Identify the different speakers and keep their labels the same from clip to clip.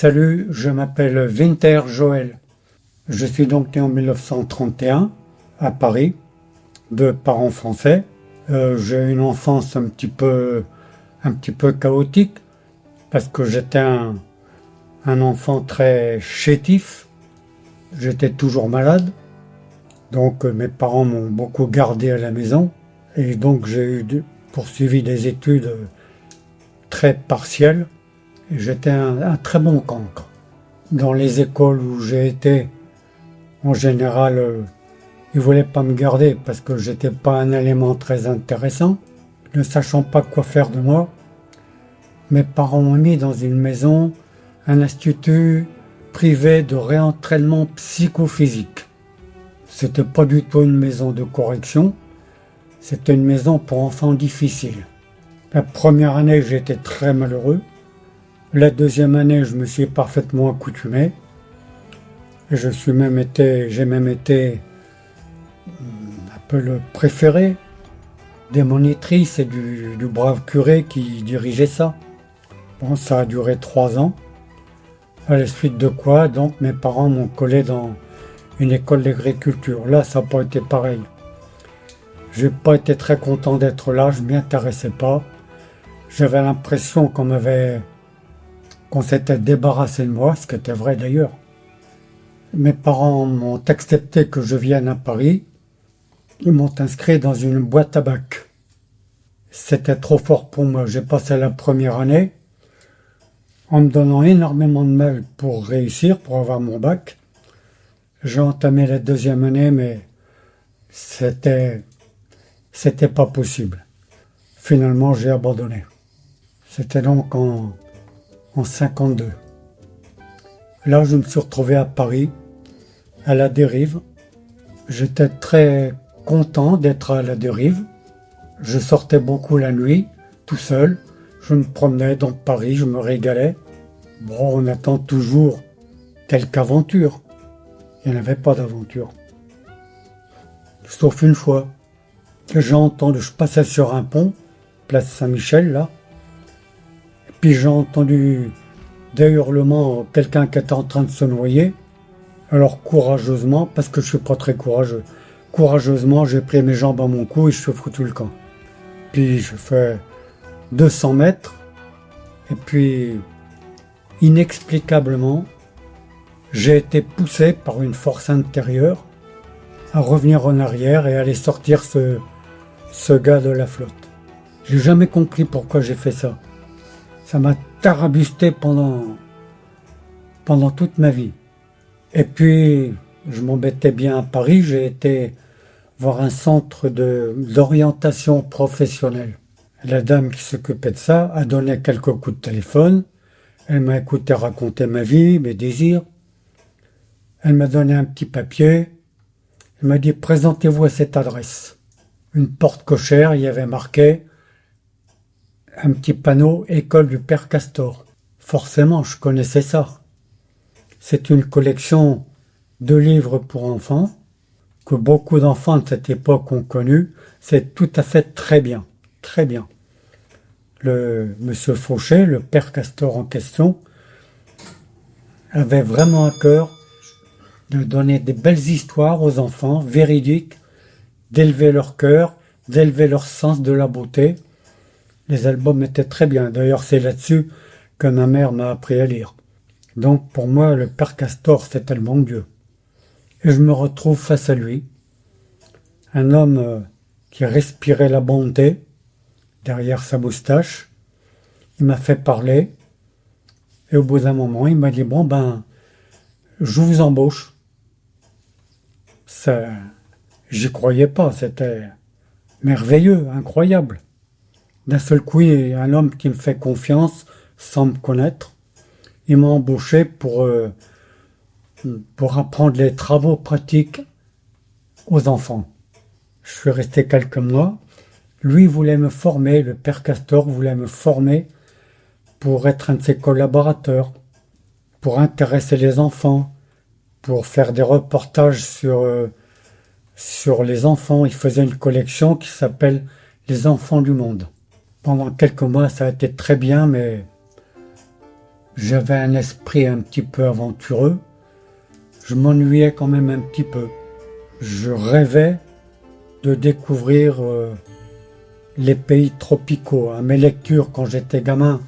Speaker 1: Salut, je m'appelle Winter Joël. Je suis donc né en 1931 à Paris, de parents français. J'ai eu une enfance un petit peu chaotique parce que j'étais un enfant très chétif. J'étais toujours malade. Donc mes parents m'ont beaucoup gardé à la maison. Et donc j'ai poursuivi des études très partielles. Et j'étais un très bon cancre. Dans les écoles où j'ai été, en général, ils ne voulaient pas me garder parce que j'étais pas un élément très intéressant. Ne sachant pas quoi faire de moi, mes parents m'ont mis dans une maison, un institut privé de réentraînement psychophysique. C'était pas du tout une maison de correction, c'était une maison pour enfants difficiles. La première année, j'étais très malheureux. La deuxième année, je me suis parfaitement accoutumé. Et j'ai même été un peu le préféré des monitrices et du brave curé qui dirigeait ça. Bon, ça a duré 3 ans. À la suite de quoi, donc, mes parents m'ont collé dans une école d'agriculture. Là, ça n'a pas été pareil. J'ai pas été très content d'être là, je m'y intéressais pas. J'avais l'impression qu'on s'était débarrassé de moi, ce qui était vrai d'ailleurs. Mes parents m'ont accepté que je vienne à Paris. Ils m'ont inscrit dans une boîte à bac. C'était trop fort pour moi. J'ai passé la première année en me donnant énormément de mal pour réussir, pour avoir mon bac. J'ai entamé la deuxième année, mais c'était pas possible. Finalement, j'ai abandonné. C'était donc en 52. Là, je me suis retrouvé à Paris, à la dérive. J'étais très content d'être à la dérive. Je sortais beaucoup la nuit, tout seul. Je me promenais dans Paris, je me régalais. Bon, on attend toujours quelque aventure. Il n'y en avait pas d'aventure. Sauf une fois. J'ai entendu, je passais sur un pont, place Saint-Michel, là. Et puis j'ai entendu des hurlements, quelqu'un qui était en train de se noyer. Alors courageusement, parce que je suis pas très courageux, courageusement j'ai pris mes jambes à mon cou et je suis foutu le camp. Puis je fais 200 mètres, et puis inexplicablement, j'ai été poussé par une force intérieure à revenir en arrière et à aller sortir ce gars de la flotte. J'ai jamais compris pourquoi j'ai fait ça. Ça m'a tarabusté pendant toute ma vie. Et puis, je m'embêtais bien à Paris, j'ai été voir un centre d'orientation professionnelle. La dame qui s'occupait de ça a donné quelques coups de téléphone. Elle m'a écouté raconter ma vie, mes désirs. Elle m'a donné un petit papier. Elle m'a dit « Présentez-vous à cette adresse ». Une porte cochère, il y avait marqué un petit panneau « École du Père Castor ». Forcément, je connaissais ça. C'est une collection de livres pour enfants que beaucoup d'enfants de cette époque ont connu. C'est tout à fait très bien, très bien. Le monsieur Fauché, le Père Castor en question, avait vraiment à cœur de donner des belles histoires aux enfants, véridiques, d'élever leur cœur, d'élever leur sens de la beauté. Les albums étaient très bien. D'ailleurs, c'est là-dessus que ma mère m'a appris à lire. Donc, pour moi, le Père Castor, c'était le bon Dieu. Et je me retrouve face à lui, un homme qui respirait la bonté derrière sa moustache. Il m'a fait parler. Et au bout d'un moment, il m'a dit « Bon, je vous embauche ». Ça, j'y croyais pas, c'était merveilleux, incroyable. D'un seul coup, il y a un homme qui me fait confiance sans me connaître. Il m'a embauché pour apprendre les travaux pratiques aux enfants. Je suis resté quelques mois. Lui voulait me former, le Père Castor voulait me former pour être un de ses collaborateurs, pour intéresser les enfants, pour faire des reportages sur les enfants. Il faisait une collection qui s'appelle « Les enfants du monde ». Pendant quelques mois, ça a été très bien, mais J'avais un esprit un petit peu aventureux. Je m'ennuyais quand même un petit peu. Je rêvais de découvrir les pays tropicaux. Mes lectures quand j'étais gamin,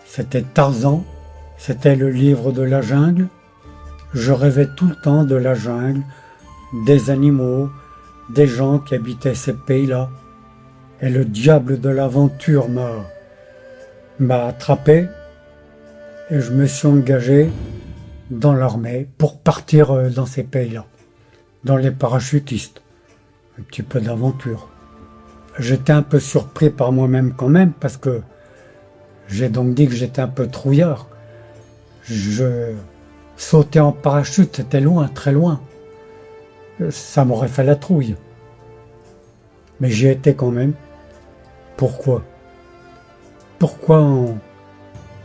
Speaker 1: c'était Tarzan, c'était le livre de la jungle. Je rêvais tout le temps de la jungle, des animaux, des gens qui habitaient ces pays-là. Et le diable de l'aventure m'a attrapé et je me suis engagé dans l'armée pour partir dans ces pays-là, dans les parachutistes. Un petit peu d'aventure. J'étais un peu surpris par moi-même quand même parce que j'ai donc dit que j'étais un peu trouillard. Je sautais en parachute, c'était loin, très loin. Ça m'aurait fait la trouille. Mais j'y étais quand même. Pourquoi? Pourquoi on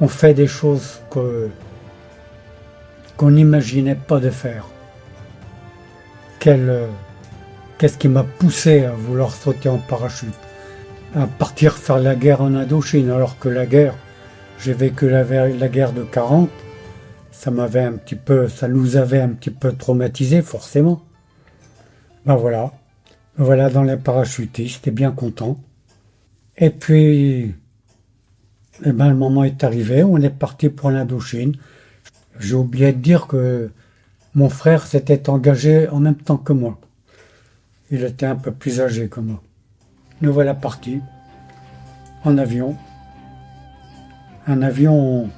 Speaker 1: fait des choses qu'on n'imaginait pas de faire? Qu'est-ce qui m'a poussé à vouloir sauter en parachute? À partir faire la guerre en Indochine, alors que la guerre, j'ai vécu la guerre de 40, ça nous avait un petit peu traumatisés, forcément. Ben voilà dans les parachutistes, j'étais bien content. Et puis, le moment est arrivé, on est parti pour l'Indochine. J'ai oublié de dire que mon frère s'était engagé en même temps que moi. Il était un peu plus âgé que moi. Nous voilà partis en avion. Un avion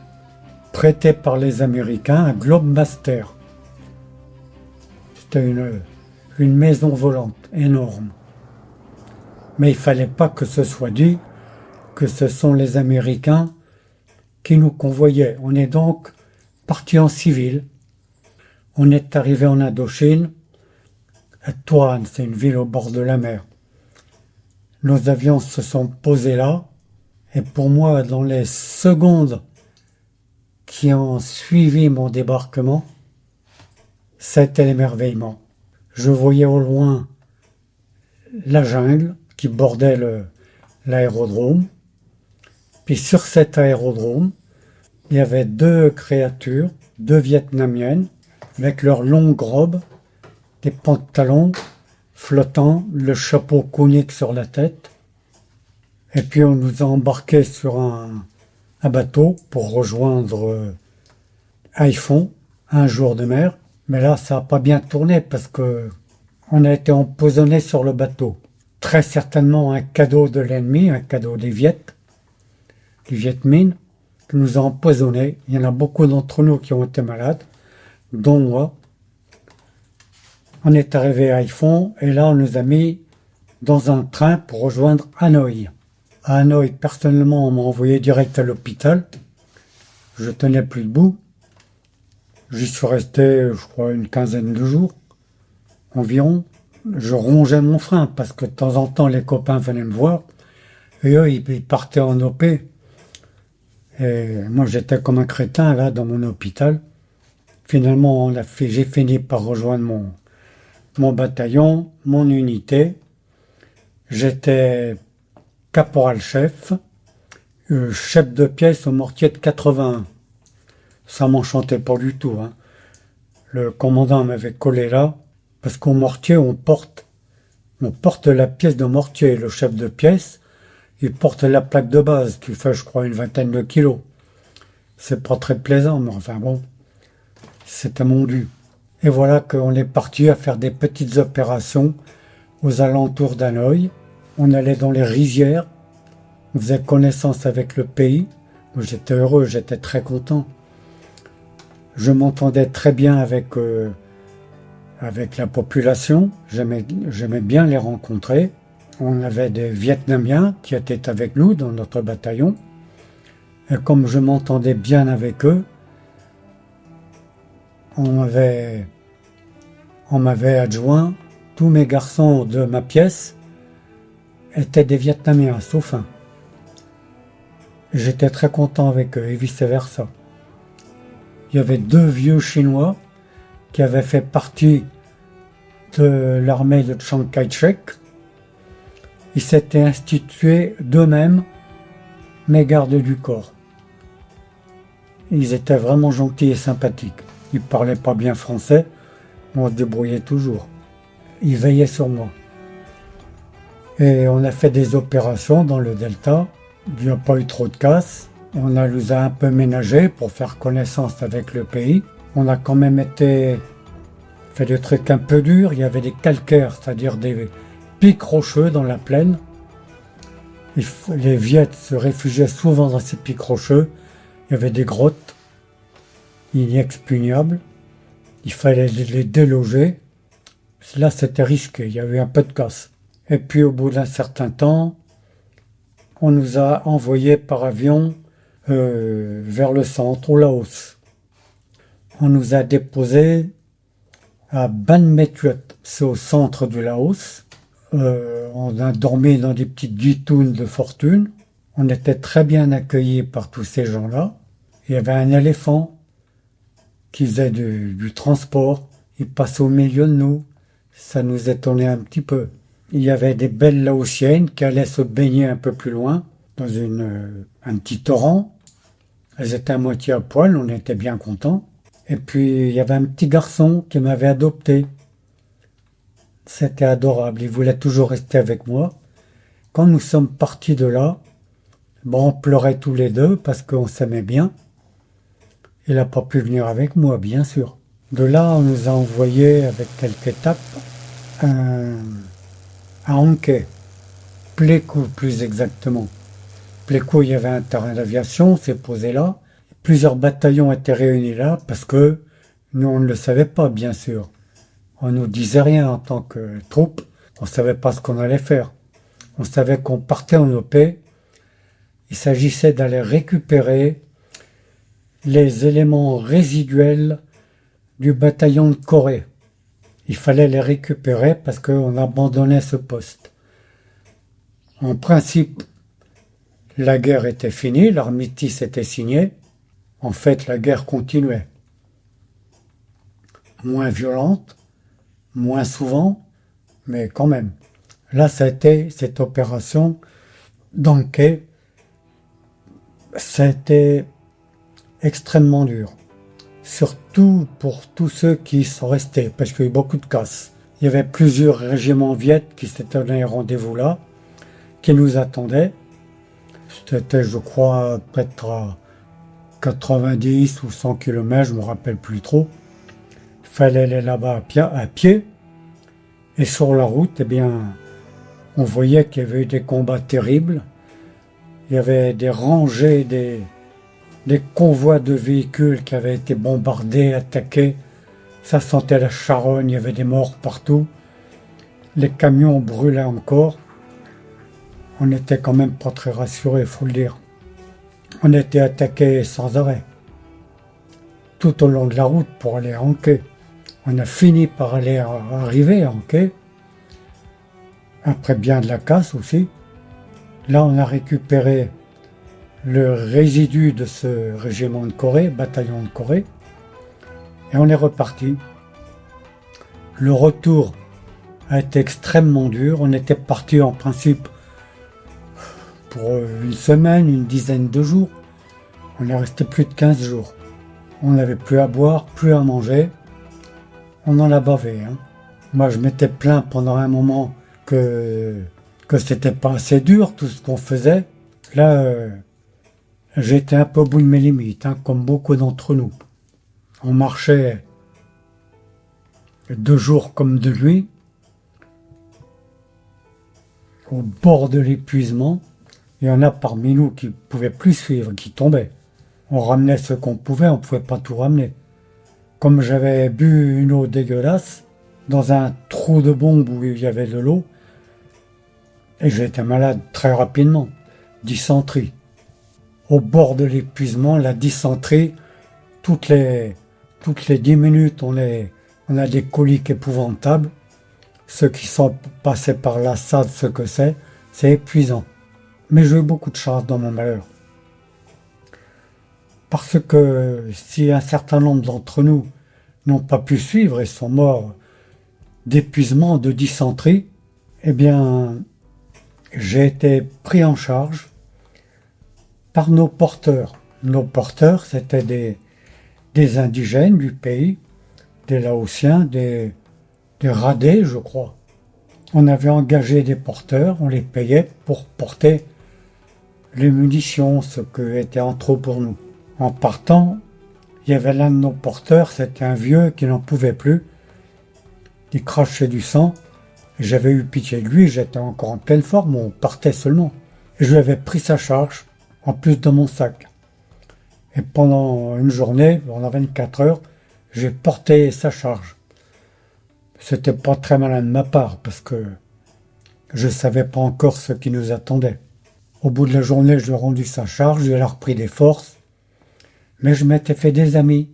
Speaker 1: prêté par les Américains, un Globemaster. C'était une maison volante énorme. Mais il ne fallait pas que ce soit dit que ce sont les Américains qui nous convoyaient. On est donc parti en civil. On est arrivé en Indochine, à Toan, c'est une ville au bord de la mer. Nos avions se sont posés là, et pour moi, dans les secondes qui ont suivi mon débarquement, c'était l'émerveillement. Je voyais au loin la jungle qui bordait l'aérodrome. Puis sur cet aérodrome, il y avait deux créatures, deux Vietnamiennes, avec leurs longues robes, des pantalons flottants, le chapeau conique sur la tête. Et puis on nous a embarqués sur un bateau pour rejoindre Haiphong, un jour de mer. Mais là, ça n'a pas bien tourné parce que on a été empoisonnés sur le bateau. Très certainement un cadeau de l'ennemi, un cadeau des Viet Minh, qui nous a empoisonnés. Il y en a beaucoup d'entre nous qui ont été malades, dont moi. On est arrivé à Haiphong et là, on nous a mis dans un train pour rejoindre Hanoï. À Hanoï, personnellement, on m'a envoyé direct à l'hôpital. Je tenais plus debout. J'y suis resté, je crois, une quinzaine de jours environ. Je rongeais mon frein parce que de temps en temps, les copains venaient me voir et eux, ils partaient en OP. Et moi, j'étais comme un crétin, là, dans mon hôpital. Finalement, j'ai fini par rejoindre mon bataillon, mon unité. J'étais caporal-chef, chef de pièce au mortier de 81. Ça m'enchantait pas du tout. Le commandant m'avait collé là, parce qu'au mortier, on porte la pièce de mortier. Le chef de pièce, il porte la plaque de base, qui fait, je crois, une vingtaine de kilos. C'est pas très plaisant, mais enfin bon, c'était mon dû. Et voilà qu'on est parti à faire des petites opérations aux alentours d'Hanoï. On allait dans les rizières, on faisait connaissance avec le pays. Moi, j'étais heureux, j'étais très content. Je m'entendais très bien avec la population, j'aimais bien les rencontrer. On avait des Vietnamiens qui étaient avec nous dans notre bataillon. Et comme je m'entendais bien avec eux, on m'avait adjoint, tous mes garçons de ma pièce étaient des Vietnamiens, sauf un. J'étais très content avec eux et vice-versa. Il y avait deux vieux Chinois qui avaient fait partie de l'armée de Chiang Kai-shek. Ils s'étaient institués d'eux-mêmes mes gardes du corps. Ils étaient vraiment gentils et sympathiques. Ils parlaient pas bien français, mais on se débrouillait toujours. Ils veillaient sur moi. Et on a fait des opérations dans le Delta. Il n'y a pas eu trop de casse. On nous a un peu ménagés pour faire connaissance avec le pays. On a quand même fait des trucs un peu durs. Il y avait des calcaires, c'est-à-dire des pics rocheux dans la plaine. Les Viettes se réfugiaient souvent dans ces pics rocheux. Il y avait des grottes inexpugnables. Il fallait les déloger. Là, c'était risqué. Il y a eu un peu de casse. Et puis, au bout d'un certain temps, on nous a envoyés par avion vers le centre, au Laos. On nous a déposés à Ban Methuet, c'est au centre du Laos. On a dormi dans des petites guitounes de fortune. On était très bien accueillis par tous ces gens-là. Il y avait un éléphant qui faisait du transport. Il passait au milieu de nous. Ça nous étonnait un petit peu. Il y avait des belles laotiennes qui allaient se baigner un peu plus loin, dans un petit torrent. Elles étaient à moitié à poil, on était bien contents. Et puis, il y avait un petit garçon qui m'avait adopté. C'était adorable, il voulait toujours rester avec moi. Quand nous sommes partis de là, on pleurait tous les deux parce qu'on s'aimait bien. Il n'a pas pu venir avec moi, bien sûr. De là, on nous a envoyés avec quelques étapes à Anké, Plékou plus exactement. Plékou, il y avait un terrain d'aviation, c'est posé là. Plusieurs bataillons étaient réunis là parce que nous, on ne le savait pas, bien sûr. On nous disait rien en tant que troupe. On ne savait pas ce qu'on allait faire. On savait qu'on partait en OP. Il s'agissait d'aller récupérer les éléments résiduels du bataillon de Corée. Il fallait les récupérer parce qu'on abandonnait ce poste. En principe, la guerre était finie, l'armistice était signé. En fait, la guerre continuait. Moins violente, moins souvent, mais quand même. Là, ça a été cette opération d'Anké. Ça a été extrêmement dur. Surtout pour tous ceux qui sont restés, parce qu'il y a eu beaucoup de casses. Il y avait plusieurs régiments Viet qui s'étaient donné rendez-vous là, qui nous attendaient. C'était, je crois, peut-être à 90 ou 100 km, je ne me rappelle plus trop. Il fallait aller là-bas à pied. Et sur la route, on voyait qu'il y avait eu des combats terribles. Il y avait des rangées, des convois de véhicules qui avaient été bombardés, attaqués. Ça sentait la charogne, il y avait des morts partout. Les camions brûlaient encore. On n'était quand même pas très rassurés, il faut le dire. On était attaqués sans arrêt. Tout au long de la route pour aller à Anké. On a fini par arriver à Anké. Après bien de la casse aussi. Là, on a récupéré le résidu de ce régiment de Corée, bataillon de Corée, et on est reparti. Le retour a été extrêmement dur. On était parti en principe pour une semaine, une dizaine de jours. On est resté plus de 15 jours. On n'avait plus à boire, plus à manger. On en a bavé. Moi, je m'étais plaint pendant un moment que c'était pas assez dur, tout ce qu'on faisait. Là, j'étais un peu au bout de mes limites, comme beaucoup d'entre nous. On marchait de jour comme de nuit, au bord de l'épuisement. Il y en a parmi nous qui ne pouvaient plus suivre, qui tombaient. On ramenait ce qu'on pouvait, on ne pouvait pas tout ramener. Comme j'avais bu une eau dégueulasse, dans un trou de bombe où il y avait de l'eau, et j'étais malade très rapidement, dysenterie. Au bord de l'épuisement, la dysenterie, toutes les 10 minutes, on a des coliques épouvantables. Ceux qui sont passés par là savent ce que c'est épuisant. Mais j'ai eu beaucoup de chance dans mon malheur. Parce que si un certain nombre d'entre nous n'ont pas pu suivre et sont morts d'épuisement, de dysenterie, j'ai été pris en charge par nos porteurs. Nos porteurs, c'était des indigènes du pays, des Laotiens, des Radés, je crois. On avait engagé des porteurs, on les payait pour porter les munitions, ce qui était en trop pour nous. En partant, il y avait l'un de nos porteurs, c'était un vieux qui n'en pouvait plus. Il crachait du sang. J'avais eu pitié de lui, j'étais encore en pleine forme, on partait seulement. Et je lui avais pris sa charge, en plus de mon sac. Et pendant une journée, pendant 24 heures, j'ai porté sa charge. C'était pas très malin de ma part, parce que je savais pas encore ce qui nous attendait. Au bout de la journée, je lui ai rendu sa charge, je lui ai repris des forces. Mais je m'étais fait des amis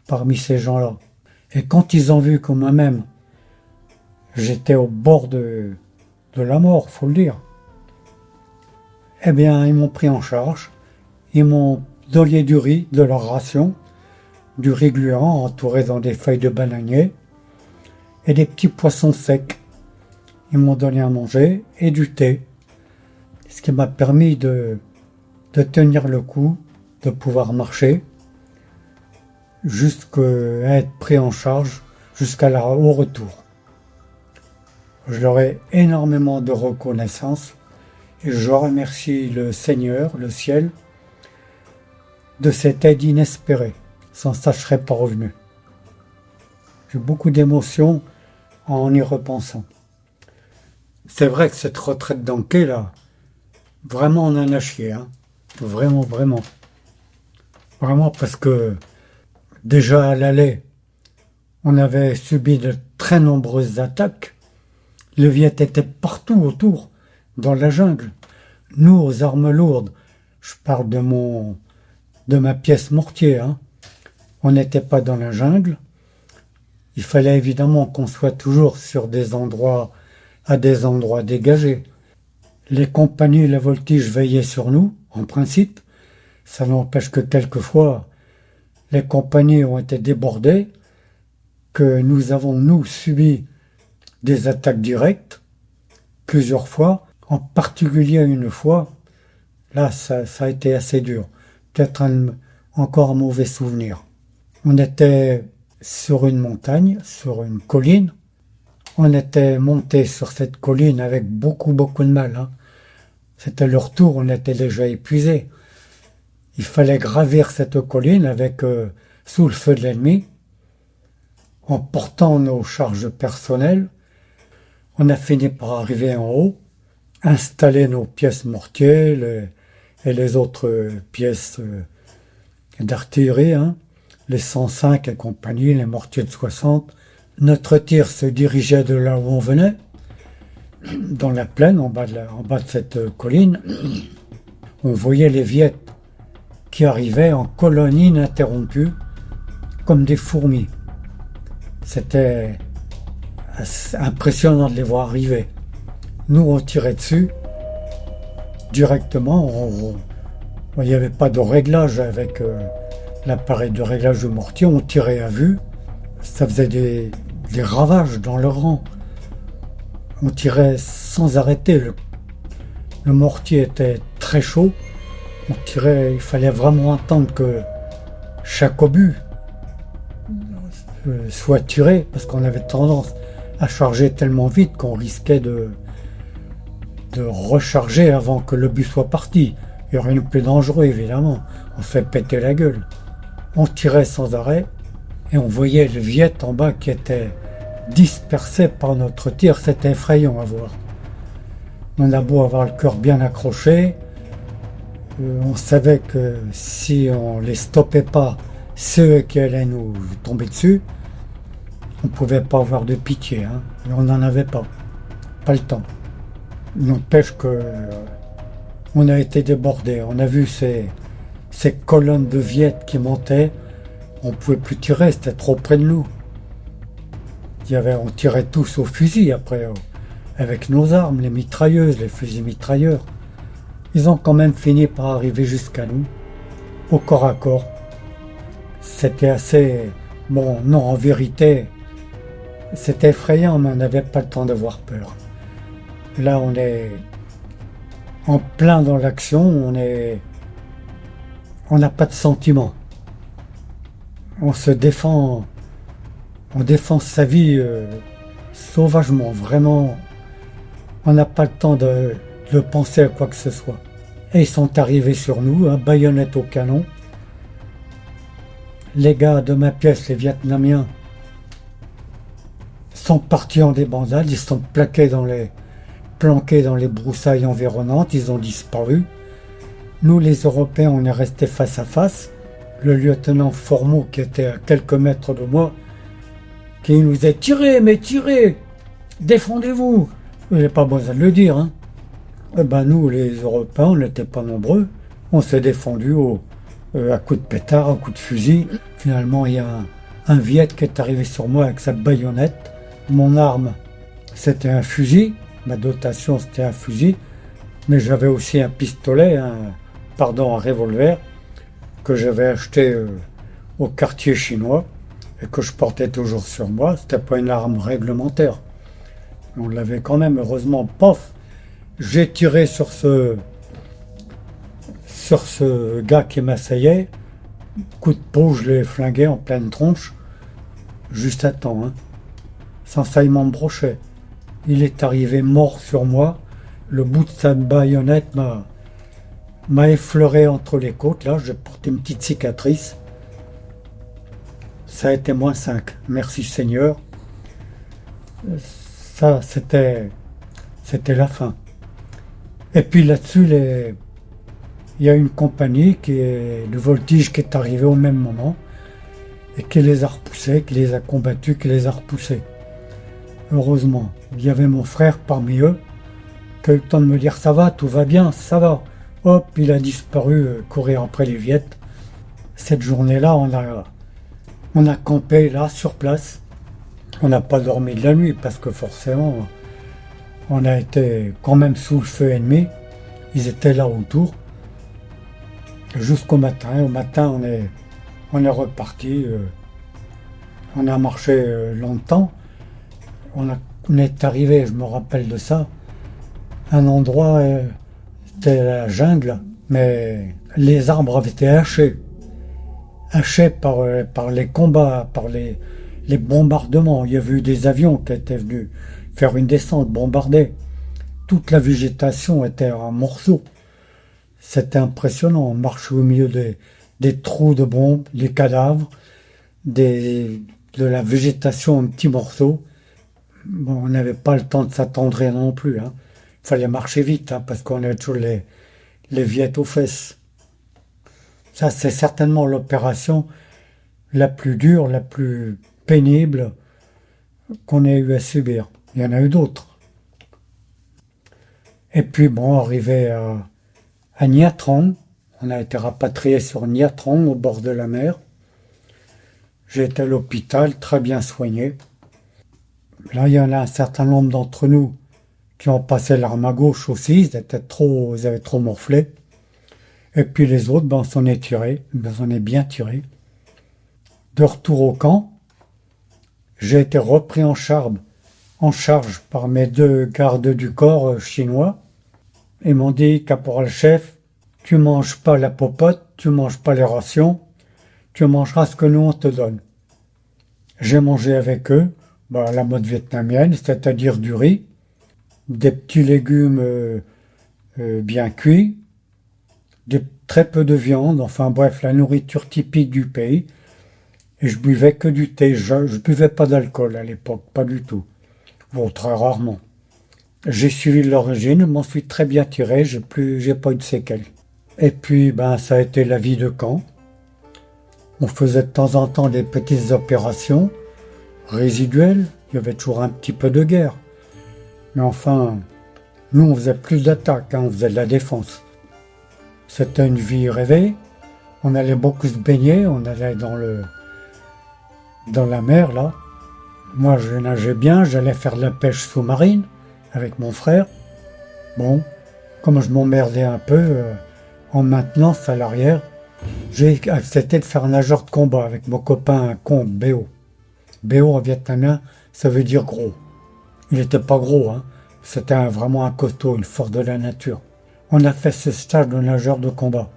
Speaker 1: parmi ces gens-là. Et quand ils ont vu que moi-même, j'étais au bord de la mort, faut le dire, eh bien, ils m'ont pris en charge. Ils m'ont donné du riz, de leur ration, du riz gluant entouré dans des feuilles de bananier et des petits poissons secs. Ils m'ont donné à manger et du thé, ce qui m'a permis de tenir le coup, de pouvoir marcher, jusqu'à être pris en charge au retour. Je leur ai énormément de reconnaissance et je remercie le Seigneur, le ciel, de cette aide inespérée. Sans ça, je ne serais pas revenu. J'ai beaucoup d'émotions en y repensant. C'est vrai que cette retraite d'Anquet, là, vraiment on en a chié, hein. Vraiment, vraiment. Vraiment parce que déjà à l'aller, on avait subi de très nombreuses attaques. Les Viet étaient partout autour, dans la jungle. Nous, aux armes lourdes, je parle de ma pièce mortier, hein. On n'était pas dans la jungle. Il fallait évidemment qu'on soit toujours à des endroits dégagés. Les compagnies et la voltige veillaient sur nous, en principe. Ça n'empêche que quelquefois, les compagnies ont été débordées, que nous avons, subi des attaques directes, plusieurs fois, en particulier une fois. Là, ça a été assez dur. Peut-être encore un mauvais souvenir. On était sur une montagne, sur une colline. On était monté sur cette colline avec beaucoup, beaucoup de mal, hein. C'était le retour, on était déjà épuisés. Il fallait gravir cette colline sous le feu de l'ennemi, en portant nos charges personnelles. On a fini par arriver en haut, installer nos pièces mortiers et les autres pièces d'artillerie, hein, les 105 et compagnie, les mortiers de 60. Notre tir se dirigeait de là où on venait, dans la plaine, en bas de cette colline. On voyait les Viet qui arrivaient en colonne ininterrompue, comme des fourmis. C'était impressionnant de les voir arriver. Nous, on tirait dessus directement. Il n'y avait pas de réglage avec l'appareil de réglage du mortier. On tirait à vue. Ça faisait des ravages dans le rang. On tirait sans arrêter. Le mortier était très chaud. On tirait, il fallait vraiment attendre que chaque obus soit tiré, parce qu'on avait tendance à charger tellement vite qu'on risquait de recharger avant que l'obus soit parti. Il n'y a rien de plus dangereux, évidemment. On se fait péter la gueule. On tirait sans arrêt et on voyait le Viet en bas qui était dispersé par notre tir. C'était effrayant à voir. On a beau avoir le cœur bien accroché, on savait que si on les stoppait pas, ceux qui allaient nous tomber dessus, on pouvait pas avoir de pitié, hein. Et on n'en avait pas le temps. N'empêche que on a été débordés. On a vu ces colonnes de Viet qui montaient. On pouvait plus tirer, c'était trop près de nous. On tirait tous au fusil après, avec nos armes, les mitrailleuses, les fusils mitrailleurs. Ils ont quand même fini par arriver jusqu'à nous, au corps à corps. C'était assez... Bon, non, en vérité, c'était effrayant, mais on n'avait pas le temps d'avoir peur. Là, on est en plein dans l'action, on n'a pas de sentiments. On se défend, on défend sa vie sauvagement, vraiment. On n'a pas le temps de penser à quoi que ce soit. Et ils sont arrivés sur nous, baïonnette au canon. Les gars de ma pièce, les Vietnamiens, sont partis en débandade, ils sont planqués dans les broussailles environnantes, ils ont disparu. Nous, les Européens, on est restés face à face. Le lieutenant Formeau, qui était à quelques mètres de moi, qui nous a dit « Tirez, mais tirez! Défendez-vous !» Il n'est pas besoin de le dire. Hein. Et ben nous, les Européens, on n'était pas nombreux. On s'est défendus à coups de pétard, à coups de fusil. Finalement, il y a un Viet qui est arrivé sur moi avec sa baïonnette. Mon arme, c'était un fusil. Ma dotation, c'était un fusil. Mais j'avais aussi un pistolet, un revolver, que j'avais acheté au quartier chinois et que je portais toujours sur moi. C'était pas une arme réglementaire. On l'avait quand même, heureusement, pof. J'ai tiré sur ce gars qui m'assaillait. Coup de peau, je l'ai flingué en pleine tronche. Juste à temps, hein. Sans ça, il m'embrochait. Il est arrivé mort sur moi. Le bout de sa baïonnette m'a effleuré entre les côtes. Là, j'ai porté une petite cicatrice. Ça a été -5. Merci Seigneur. Ça, c'était la fin. Et puis là-dessus, il y a une compagnie de voltige qui est arrivée au même moment et qui les a repoussés, qui les a combattus, qui les a repoussés. Heureusement, il y avait mon frère parmi eux qui a eu le temps de me dire « ça va, tout va bien, ça va ». Hop, il a disparu, courir après les Viettes. Cette journée-là, on a campé là, sur place. On n'a pas dormi de la nuit parce que forcément, on a été quand même sous le feu ennemi. Ils étaient là autour. Jusqu'au matin. Au matin, on est reparti. On a marché longtemps. On est arrivé, je me rappelle de ça, un endroit, c'était la jungle, mais les arbres avaient été hachés par les combats, par les bombardements. Il y avait eu des avions qui étaient venus faire une descente, bombarder. Toute la végétation était en morceaux. C'était impressionnant. On marchait au milieu des trous de bombes, des cadavres, de la végétation en petits morceaux. Bon, on n'avait pas le temps de s'attendrir non plus. Hein. Il fallait marcher vite parce qu'on avait toujours les Viettes aux fesses. Ça, c'est certainement l'opération la plus dure, la plus pénible qu'on ait eu à subir. Il y en a eu d'autres. Et puis, bon, arrivé à Nha Trang, on a été rapatrié sur Nha Trang, au bord de la mer. J'ai été à l'hôpital, très bien soigné. Là, il y en a un certain nombre d'entre nous qui ont passé l'arme à gauche aussi, ils avaient trop morflé. Et puis les autres, on s'en est tiré, on s'en est bien tiré. De retour au camp, j'ai été repris en charge par mes 2 gardes du corps chinois. Ils m'ont dit, caporal-chef, tu manges pas la popote, tu manges pas les rations, tu mangeras ce que nous on te donne. J'ai mangé avec eux, la mode vietnamienne, c'est-à-dire du riz, des petits légumes bien cuits, très peu de viande, enfin bref, la nourriture typique du pays. Et je buvais que du thé, je buvais pas d'alcool à l'époque, pas du tout. Bon, très rarement. J'ai suivi leur régime, m'en suis très bien tiré, j'ai pas eu de séquelles. Et puis, ça a été la vie de camp. On faisait de temps en temps des petites opérations résiduelles, il y avait toujours un petit peu de guerre. Mais enfin, nous on faisait plus d'attaques, on faisait de la défense. C'était une vie rêvée, on allait beaucoup se baigner, on allait dans la mer là. Moi je nageais bien, j'allais faire de la pêche sous-marine avec mon frère. Bon, comme je m'emmerdais un peu en maintenance à l'arrière, j'ai accepté de faire nageur de combat avec mon copain Combe, Béo. Béo en vietnamien, ça veut dire gros. Il n'était pas gros, c'était vraiment un costaud, une force de la nature. On a fait ce stage de nageur de combat.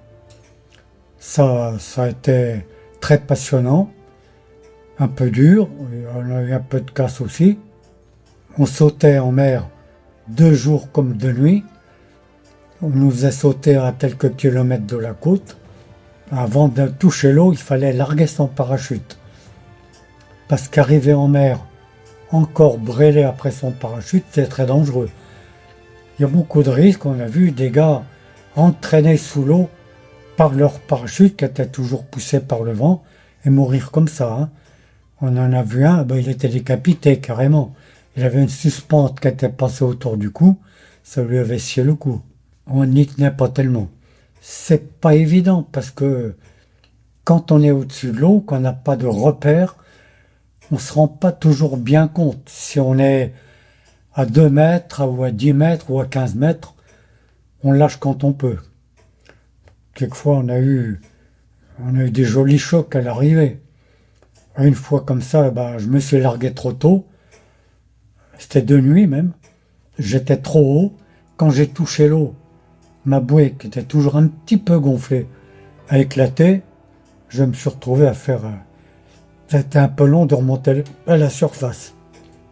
Speaker 1: Ça a été très passionnant, un peu dur, on a eu un peu de casse aussi. On sautait en mer 2 jours comme 2 nuits. On nous faisait sauter à quelques kilomètres de la côte. Avant de toucher l'eau, il fallait larguer son parachute. Parce qu'arriver en mer, encore brûlé après son parachute, c'est très dangereux. Il y a beaucoup de risques. On a vu des gars entraînés sous l'eau par leur parachute qui était toujours poussé par le vent et mourir comme ça. Hein. On en a vu un, il était décapité carrément. Il avait une suspente qui était passée autour du cou, ça lui avait scié le cou. On n'y tenait pas tellement. C'est pas évident parce que quand on est au-dessus de l'eau, qu'on n'a pas de repères, on ne se rend pas toujours bien compte. Si on est à 2 mètres, ou à 10 mètres, ou à 15 mètres, on lâche quand on peut. Quelquefois, on a eu des jolis chocs à l'arrivée. Une fois comme ça, je me suis largué trop tôt. C'était de nuit même. J'étais trop haut. Quand j'ai touché l'eau, ma bouée, qui était toujours un petit peu gonflée, a éclaté. Je me suis retrouvé à faire... C'était un peu long de remonter à la surface.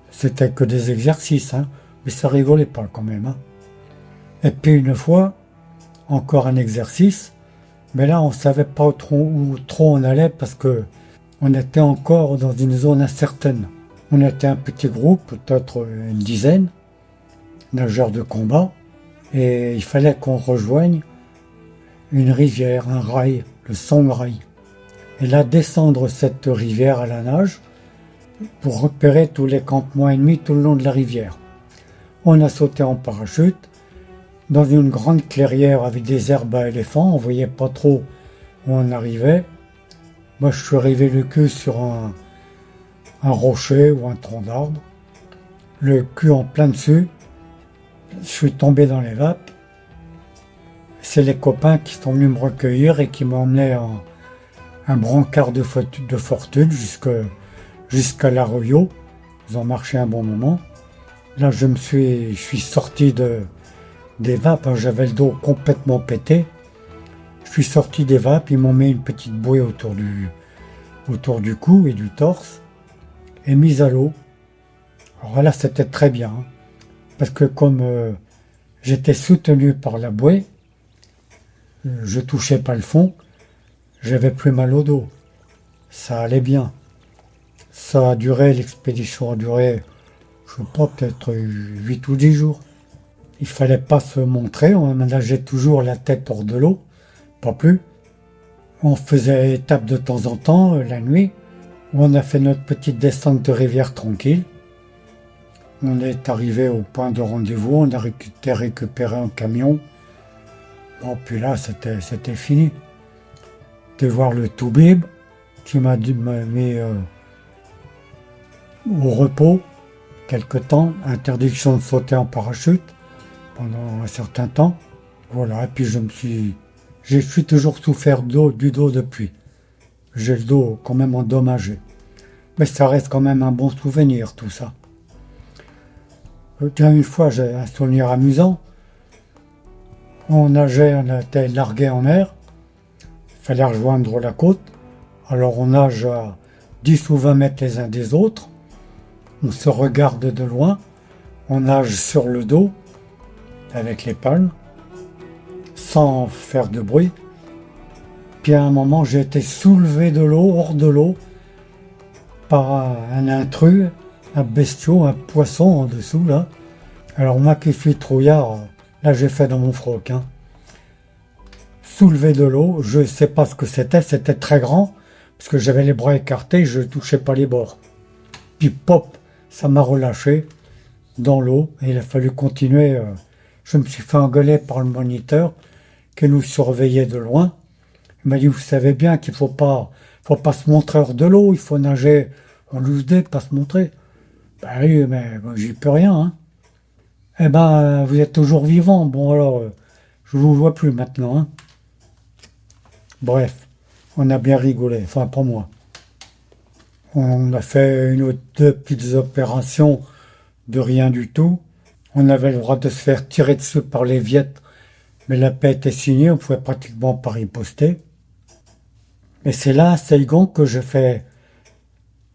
Speaker 1: C'était que des exercices, hein, mais ça rigolait pas quand même. Hein. Et puis une fois, encore un exercice, mais là on savait pas où trop on allait parce que on était encore dans une zone incertaine. On était un petit groupe, peut-être une dizaine, nageurs de combat, et il fallait qu'on rejoigne une rivière, un rail, le Songrai. Et là, descendre cette rivière à la nage pour repérer tous les campements ennemis tout le long de la rivière. On a sauté en parachute dans une grande clairière avec des herbes à éléphants. On voyait pas trop où on arrivait. Moi, je suis arrivé le cul sur un rocher ou un tronc d'arbre, le cul en plein dessus. Je suis tombé dans les vapes. C'est les copains qui sont venus me recueillir et qui m'ont emmené en un brancard de fortune jusqu'à l'Arroyo. Ils ont marché un bon moment. Là, je suis sorti des vapes. J'avais le dos complètement pété. Je suis sorti des vapes. Ils m'ont mis une petite bouée autour du cou et du torse et mis à l'eau. Alors là, c'était très bien. Hein, parce que comme j'étais soutenu par la bouée, je touchais pas le fond. J'avais plus mal au dos. Ça allait bien. Ça a duré, l'expédition a duré, je sais pas, peut-être 8 ou 10 jours. Il fallait pas se montrer, on nageait toujours la tête hors de l'eau, pas plus. On faisait étape de temps en temps, la nuit, où on a fait notre petite descente de rivière tranquille. On est arrivé au point de rendez-vous, on a récupéré un camion. Bon, puis là, c'était fini. De voir le Toubib qui m'a mis au repos quelque temps, interdiction de sauter en parachute pendant un certain temps. Voilà, et puis je suis toujours souffert du dos depuis. J'ai le dos quand même endommagé. Mais ça reste quand même un bon souvenir tout ça. Tiens, une fois j'ai un souvenir amusant. On nageait, on était largué en mer. Il fallait rejoindre la côte. Alors on nage à 10 ou 20 mètres les uns des autres. On se regarde de loin. On nage sur le dos avec les palmes sans faire de bruit. Puis à un moment, j'ai été soulevé de l'eau, hors de l'eau, par un intrus, un bestiau, un poisson en dessous là. Alors moi qui suis trouillard, là j'ai fait dans mon froc. Hein. Soulevé de l'eau, je ne sais pas ce que c'était très grand, parce que j'avais les bras écartés, je ne touchais pas les bords. Puis pop, ça m'a relâché dans l'eau, et il a fallu continuer. Je me suis fait engueuler par le moniteur, qui nous surveillait de loin. Il m'a dit, vous savez bien qu'il faut pas se montrer hors de l'eau, il faut nager en loose day, pas se montrer. Ben oui, mais j'y peux rien. Hein. Eh ben, vous êtes toujours vivant, bon alors, je vous vois plus maintenant. Hein. Bref, on a bien rigolé, enfin pas moi. On a fait une ou deux petites opérations de rien du tout. On avait le droit de se faire tirer dessus par les Viettes, mais la paix était signée, on pouvait pratiquement pas riposter. Et c'est là à Saigon que je fais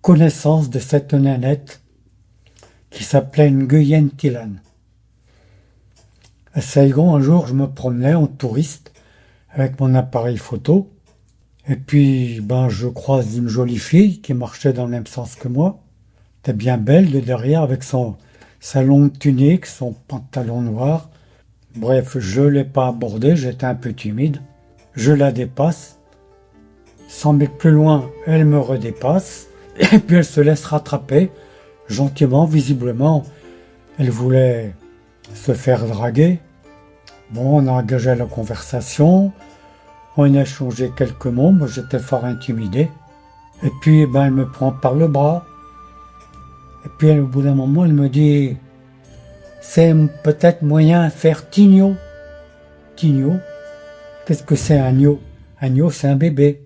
Speaker 1: connaissance de cette nénette qui s'appelait Nguyen Thilan. À Saigon, un jour, je me promenais en touriste avec mon appareil photo. Et puis, je croise une jolie fille qui marchait dans le même sens que moi. Elle était bien belle de derrière avec sa longue tunique, son pantalon noir. Bref, je ne l'ai pas abordée, j'étais un peu timide. Je la dépasse. 100 mètres plus loin, elle me redépasse. Et puis elle se laisse rattraper, gentiment, visiblement. Elle voulait se faire draguer. Bon, on a engagé la conversation. On a échangé quelques mots. Moi, j'étais fort intimidé. Et puis, elle me prend par le bras. Et puis, au bout d'un moment, elle me dit, c'est peut-être moyen de faire tigno. Tigno? Qu'est-ce que c'est un agneau? Agneau, c'est un bébé.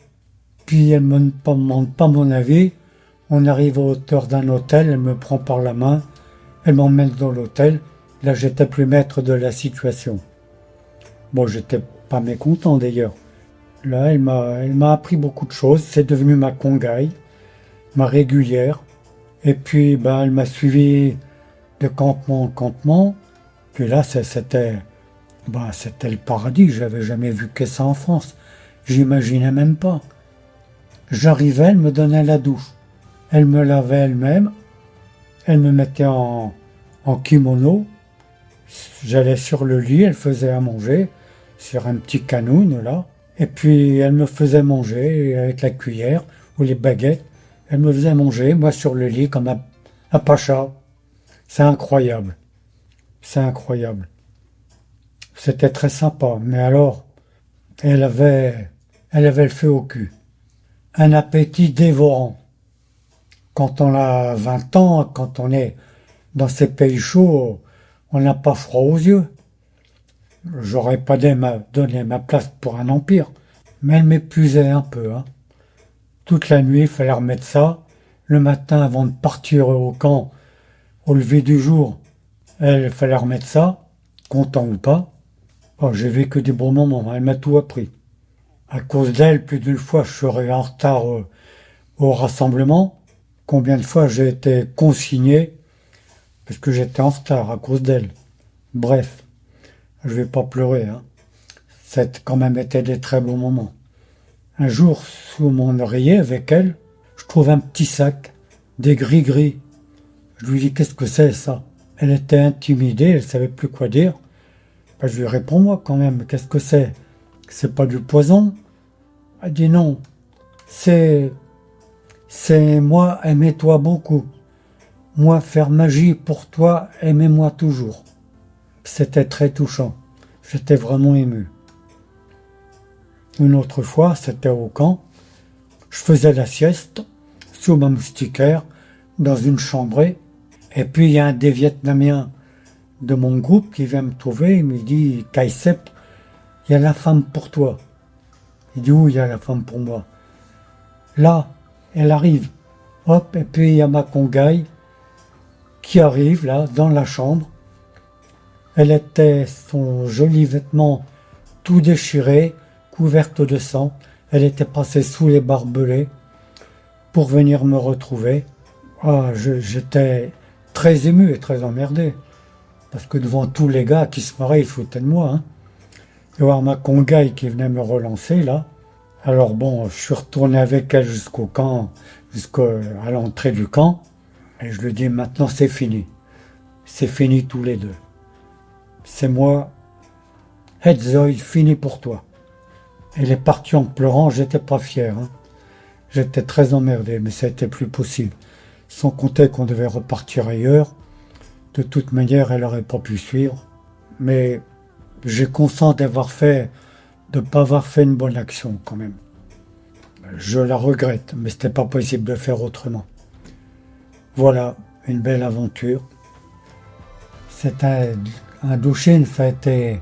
Speaker 1: Puis, elle ne me demande pas mon avis. On arrive à hauteur d'un hôtel. Elle me prend par la main. Elle m'emmène dans l'hôtel. Là, j'étais plus maître de la situation. Bon, j'étais pas mécontent d'ailleurs. Là, elle m'a appris beaucoup de choses. C'est devenu ma congaille, ma régulière. Et puis, elle m'a suivi de campement en campement. Puis là, c'était le paradis. J'avais jamais vu que ça en France. J'imaginais même pas. J'arrivais, elle me donnait la douche. Elle me lavait elle-même. Elle me mettait en kimono. J'allais sur le lit, elle faisait à manger sur un petit canoun là. Et puis elle me faisait manger avec la cuillère ou les baguettes. Elle me faisait manger, moi sur le lit comme un pacha. C'est incroyable. C'est incroyable. C'était très sympa. Mais alors, elle avait le feu au cul. Un appétit dévorant. Quand on a 20 ans, quand on est dans ces pays chauds, on n'a pas froid aux yeux. J'aurais pas donné ma place pour un empire. Mais elle m'épuisait un peu. Toute la nuit, il fallait remettre ça. Le matin, avant de partir au camp, au lever du jour, il fallait remettre ça, content ou pas. J'ai vécu des bons moments, elle m'a tout appris. À cause d'elle, plus d'une fois, je serais en retard au rassemblement. Combien de fois j'ai été consigné parce que j'étais en retard à cause d'elle. Bref, je vais pas pleurer. Ça a quand même été des très bons moments. Un jour, sous mon oreiller avec elle, je trouve un petit sac, des gris-gris. Je lui dis, qu'est-ce que c'est ça? Elle était intimidée, elle savait plus quoi dire. Je lui réponds, moi quand même, qu'est-ce que c'est? C'est pas du poison? Elle dit non, c'est moi, aimez-toi beaucoup. Moi, faire magie pour toi, aimez-moi toujours. C'était très touchant. J'étais vraiment ému. Une autre fois, c'était au camp. Je faisais la sieste sous ma moustiquaire dans une chambrée. Et puis, il y a un des Vietnamiens de mon groupe qui vient me trouver. Il me dit, Kaisep, il y a la femme pour toi. Il dit, où il y a la femme pour moi? Là, elle arrive. Hop, et puis il y a ma congaille qui arrive là, dans la chambre. Elle était son joli vêtement tout déchiré, couverte de sang. Elle était passée sous les barbelés pour venir me retrouver. J'étais très ému et très emmerdé. Parce que devant tous les gars qui se marraient, ils foutaient de moi. Et voir ma congaille qui venait me relancer là. Alors bon, je suis retourné avec elle jusqu'au camp, jusqu'à l'entrée du camp. Et je lui dis, maintenant c'est fini. C'est fini tous les deux. C'est moi, Hetzoy, fini pour toi. Elle est partie en pleurant, j'étais pas fier. J'étais très emmerdé, mais ça n'était plus possible. Sans compter qu'on devait repartir ailleurs. De toute manière, elle n'aurait pas pu suivre. Mais j'ai conscience de ne pas avoir fait une bonne action quand même. Je la regrette, mais c'était pas possible de faire autrement. Voilà, une belle aventure. C'est un doucher, ça a été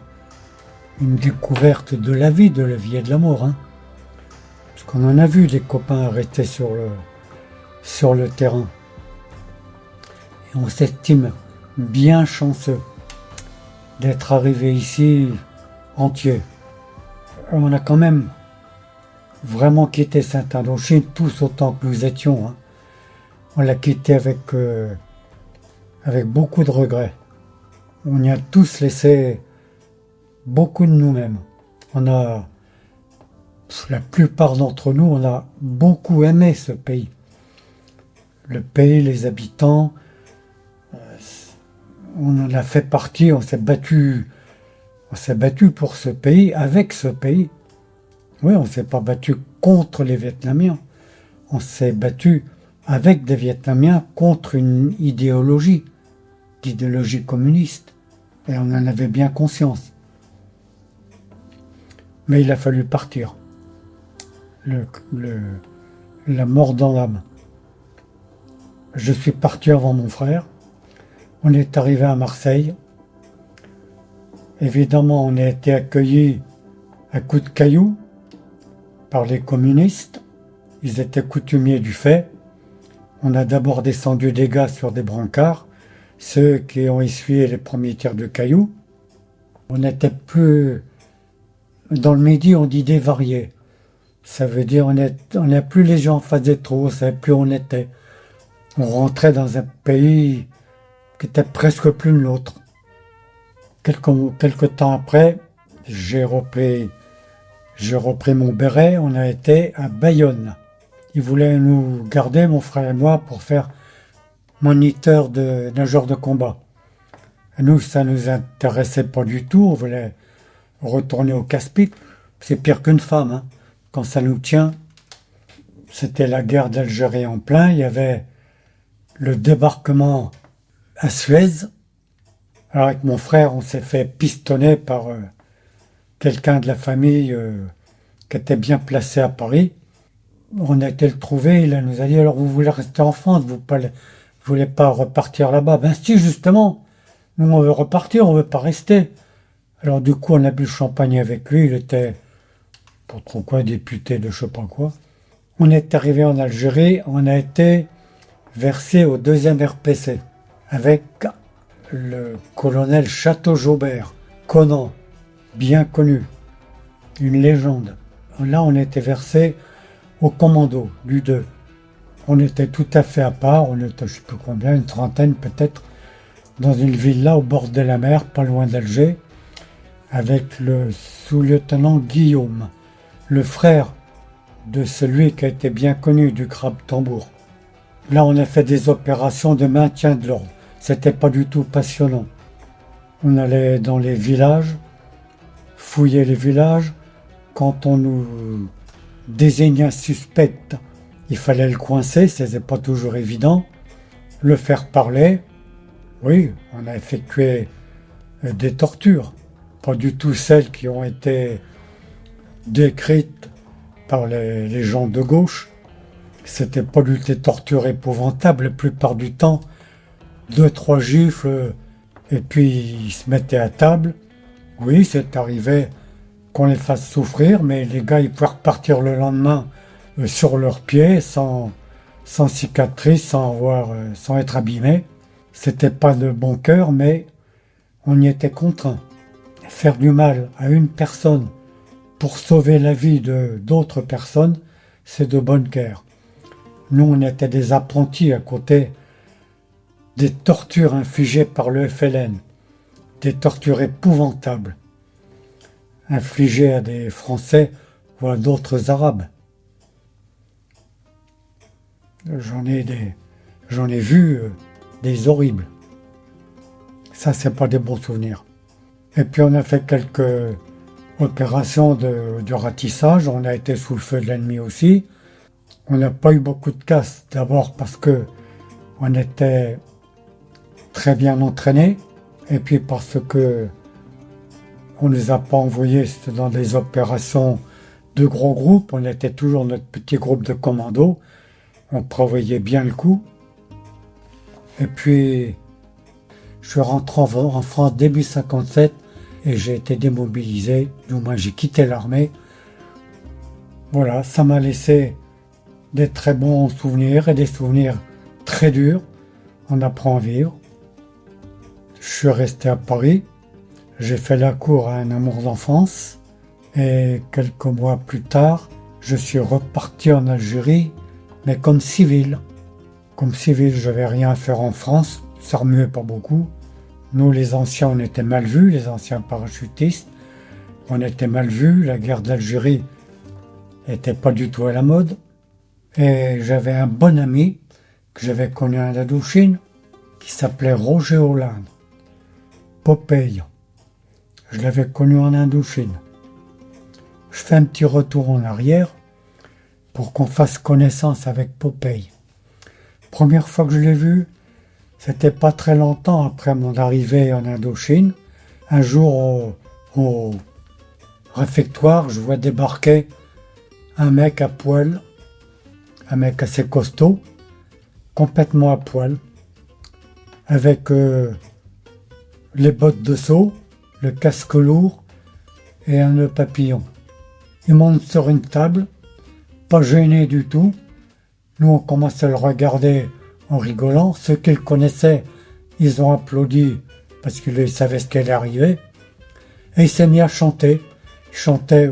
Speaker 1: une découverte de la vie et de la mort. Parce qu'on en a vu des copains arrêtés sur le terrain. Et on s'estime bien chanceux d'être arrivé ici entier. On a quand même vraiment quitté Sainte-Indochine tous autant que nous étions, hein. On l'a quitté avec beaucoup de regrets. On y a tous laissé beaucoup de nous-mêmes. La plupart d'entre nous, on a beaucoup aimé ce pays. Le pays, les habitants, on en a fait partie, on s'est battu pour ce pays, avec ce pays. Oui, on ne s'est pas battu contre les Vietnamiens. On s'est battu avec des Vietnamiens contre une idéologie communiste. Et on en avait bien conscience. Mais il a fallu partir. La mort dans l'âme. Je suis parti avant mon frère. On est arrivé à Marseille. Évidemment, on a été accueillis à coups de cailloux par les communistes. Ils étaient coutumiers du fait. On a d'abord descendu des gars sur des brancards, ceux qui ont essuyé les premiers tirs de cailloux. On n'était plus... Dans le Midi, on dit dévariés. Ça veut dire on n'a plus les gens en face des trous, on ne savait plus où on était. On rentrait dans un pays qui était presque plus le nôtre. Quelques temps après, j'ai repris mon béret, on a été à Bayonne. Ils voulaient nous garder, mon frère et moi, pour faire moniteur d'un genre de combat. Et nous, ça ne nous intéressait pas du tout, on voulait retourner au casse-pipe. C'est pire qu'une femme, hein. Quand ça nous tient, c'était la guerre d'Algérie en plein, il y avait le débarquement à Suez. Alors avec mon frère, on s'est fait pistonner par quelqu'un de la famille qui était bien placé à Paris. On a été le trouver, il nous a dit, alors vous voulez rester en France, vous voulez pas repartir là-bas? Ben si, justement, nous on veut repartir, on veut pas rester. Alors du coup, on a bu le champagne avec lui, il était, pas trop quoi, député de je sais pas quoi. On est arrivé en Algérie, on a été versé au 2e RPC avec le colonel Château-Jaubert, Conan, bien connu, une légende. Là, on était versé au commando du 2. On était tout à fait à part, on était, je ne sais plus combien, une trentaine peut-être, dans une villa au bord de la mer, pas loin d'Alger, avec le sous-lieutenant Guillaume, le frère de celui qui a été bien connu du crabe tambour. Là, on a fait des opérations de maintien de l'ordre. C'était pas du tout passionnant. On allait dans les villages, fouiller les villages. Quand on nous désignait un suspect, il fallait le coincer, c'était pas toujours évident. Le faire parler. Oui, on a effectué des tortures. Pas du tout celles qui ont été décrites par les gens de gauche. C'était pas des tortures épouvantables, la plupart du temps. 2-3 gifles, et puis ils se mettaient à table. Oui, c'est arrivé qu'on les fasse souffrir, mais les gars, ils pouvaient repartir le lendemain sur leurs pieds, sans cicatrice, sans être abîmés. C'était pas de bon cœur, mais on y était contraint. Faire du mal à une personne pour sauver la vie d'autres personnes, c'est de bonne guerre. Nous, on était des apprentis à côté des tortures infligées par le FLN, des tortures épouvantables, infligées à des Français ou à d'autres Arabes. J'en ai vu des horribles. Ça, c'est pas des bons souvenirs. Et puis on a fait quelques opérations de ratissage, on a été sous le feu de l'ennemi aussi. On n'a pas eu beaucoup de casse, d'abord parce que on était très bien entraînés, et puis parce que on ne nous a pas envoyés dans des opérations de gros groupes, on était toujours notre petit groupe de commando, on prévoyait bien le coup. Et puis je suis rentré en France début 57 et j'ai été démobilisé, du moins j'ai quitté l'armée. Voilà, ça m'a laissé des très bons souvenirs et des souvenirs très durs. On apprend à vivre. Je suis resté à Paris. J'ai fait la cour à un amour d'enfance. Et quelques mois plus tard, je suis reparti en Algérie, mais comme civil. Comme civil, je n'avais rien à faire en France, ça remuait pas beaucoup. Nous, les anciens, on était mal vus, les anciens parachutistes. On était mal vus, la guerre d'Algérie n'était pas du tout à la mode. Et j'avais un bon ami que j'avais connu à Indochine qui s'appelait Roger Hollande. Popeye. Je l'avais connu en Indochine. Je fais un petit retour en arrière pour qu'on fasse connaissance avec Popeye. Première fois que je l'ai vu, c'était pas très longtemps après mon arrivée en Indochine. Un jour au réfectoire, je vois débarquer un mec à poil, un mec assez costaud, complètement à poil, avec les bottes de seau, le casque lourd et un nœud papillon. Il monte sur une table, pas gêné du tout. Nous, on commence à le regarder en rigolant. Ceux qui le connaissaient, ils ont applaudi parce qu'ils savaient ce qui allait arriver. Et il s'est mis à chanter. Il chantait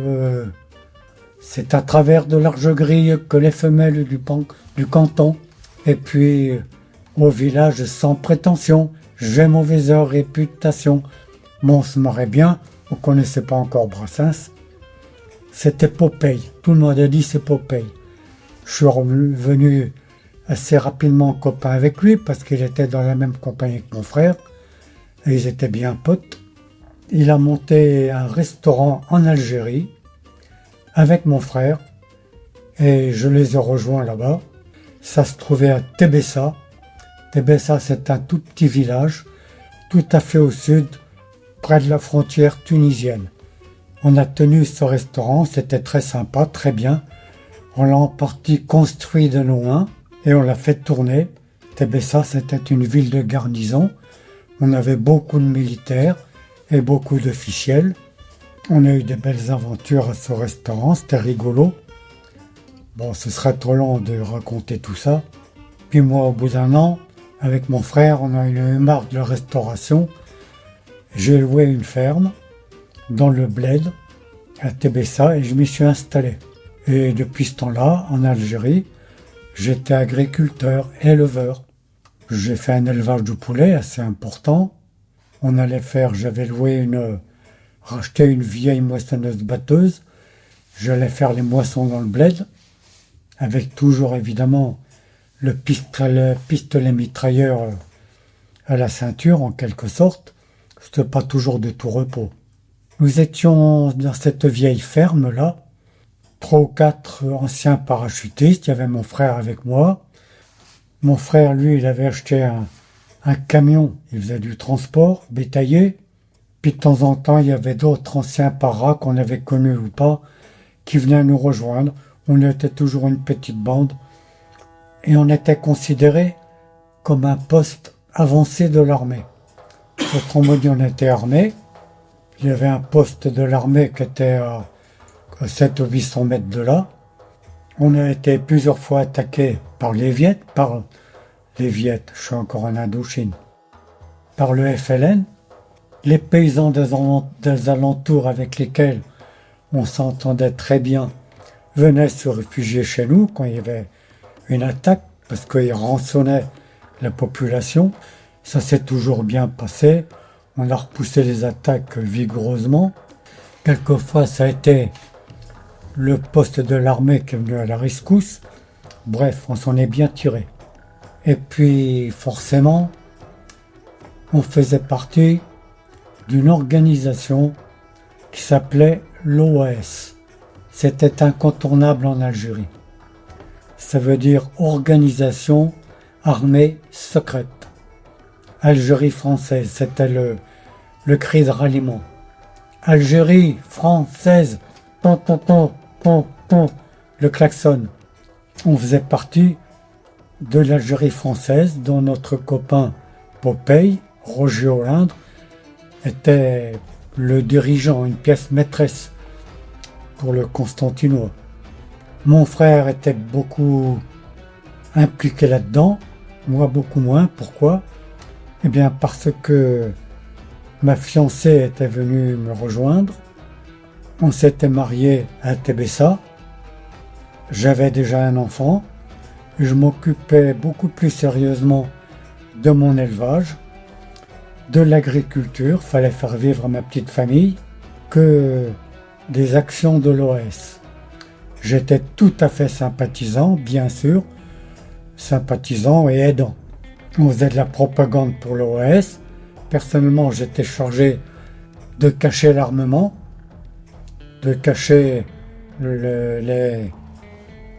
Speaker 1: c'est à travers de larges grilles que les femelles du canton. Et puis, au village sans prétention, j'ai mauvaise réputation. Bon, on se marrait bien, on ne connaissait pas encore Brassens. C'était Popeye. Tout le monde a dit c'est Popeye. Je suis revenu assez rapidement copain avec lui parce qu'il était dans la même compagnie que mon frère. Et ils étaient bien potes. Il a monté un restaurant en Algérie avec mon frère. Et je les ai rejoints là-bas. Ça se trouvait à Tébessa. Tébessa, c'est un tout petit village, tout à fait au sud, près de la frontière tunisienne. On a tenu ce restaurant, c'était très sympa, très bien. On l'a en partie construit de nos mains et on l'a fait tourner. Tébessa, c'était une ville de garnison. On avait beaucoup de militaires et beaucoup d'officiels. On a eu des belles aventures à ce restaurant, c'était rigolo. Bon, ce serait trop long de raconter tout ça. Puis moi, au bout d'un an, avec mon frère, on a eu marre de la restauration. J'ai loué une ferme dans le bled à Tébessa et je m'y suis installé. Et depuis ce temps-là, en Algérie, j'étais agriculteur, éleveur. J'ai fait un élevage de poulets assez important. J'avais racheté une vieille moissonneuse-batteuse. J'allais faire les moissons dans le bled, avec toujours évidemment le pistolet mitrailleur à la ceinture en quelque sorte. C'était pas toujours de tout repos. Nous étions dans cette vieille ferme-là, 3 ou 4 anciens parachutistes. Il y avait mon frère avec moi. Mon frère, lui, il avait acheté un camion. Il faisait du transport bétailler. Puis de temps en temps, il y avait d'autres anciens paras qu'on avait connus ou pas, qui venaient nous rejoindre. On était toujours une petite bande. Et on était considéré comme un poste avancé de l'armée. Autrement dit, on était armé. Il y avait un poste de l'armée qui était à 700 ou 800 mètres de là. On a été plusieurs fois attaqué par les Viettes, je suis encore en Indochine, par le FLN, les paysans des alentours avec lesquels on s'entendait très bien venaient se réfugier chez nous quand il y avait une attaque, parce qu'ils rançonnaient la population. Ça s'est toujours bien passé. On a repoussé les attaques vigoureusement. Quelquefois, ça a été le poste de l'armée qui est venu à la rescousse. Bref, on s'en est bien tiré. Et puis, forcément, on faisait partie d'une organisation qui s'appelait l'OAS. C'était incontournable en Algérie. Ça veut dire Organisation Armée Secrète. Algérie française, c'était le cri de ralliement. Algérie française, pom, pom, pom, pom, pom, le klaxon. On faisait partie de l'Algérie française, dont notre copain Popeye, Roger Hollande, était le dirigeant, une pièce maîtresse pour le Constantinois. Mon frère était beaucoup impliqué là-dedans, moi beaucoup moins. Pourquoi ? Eh bien parce que ma fiancée était venue me rejoindre. On s'était mariés à Tébessa. j'avais déjà un enfant, et je m'occupais beaucoup plus sérieusement de mon élevage, de l'agriculture, fallait faire vivre ma petite famille, que des actions de l'OS. J'étais tout à fait sympathisant, bien sûr, sympathisant et aidant. On faisait de la propagande pour l'OS. Personnellement, j'étais chargé de cacher l'armement, de cacher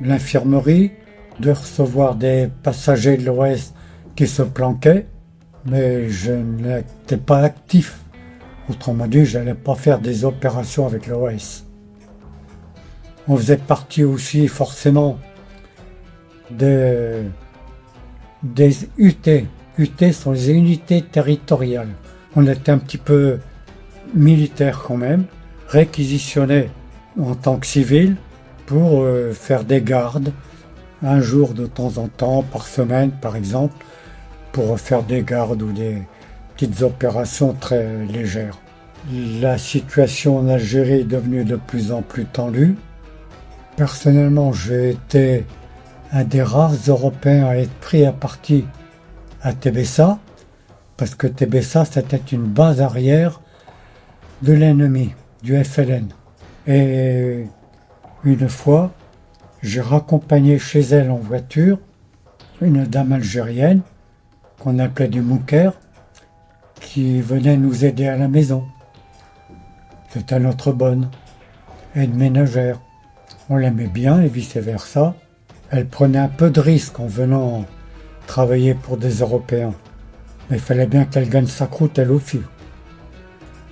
Speaker 1: l'infirmerie, de recevoir des passagers de l'OS qui se planquaient, mais je n'étais pas actif. Autrement dit, je n'allais pas faire des opérations avec l'OS. On faisait partie aussi forcément des UT. UT sont les unités territoriales. On était un petit peu militaire quand même, réquisitionnés en tant que civil pour faire des gardes, un jour de temps en temps, par semaine par exemple, pour faire des gardes ou des petites opérations très légères. La situation en Algérie est devenue de plus en plus tendue. Personnellement, j'ai été un des rares Européens à être pris à partie à Tébessa, parce que Tébessa, c'était une base arrière de l'ennemi, du FLN. Et une fois, j'ai raccompagné chez elle en voiture une dame algérienne qu'on appelait du Mouker, qui venait nous aider à la maison. C'était notre bonne aide ménagère. On l'aimait bien et vice-versa. Elle prenait un peu de risque en venant travailler pour des Européens. Mais il fallait bien qu'elle gagne sa croûte elle aussi.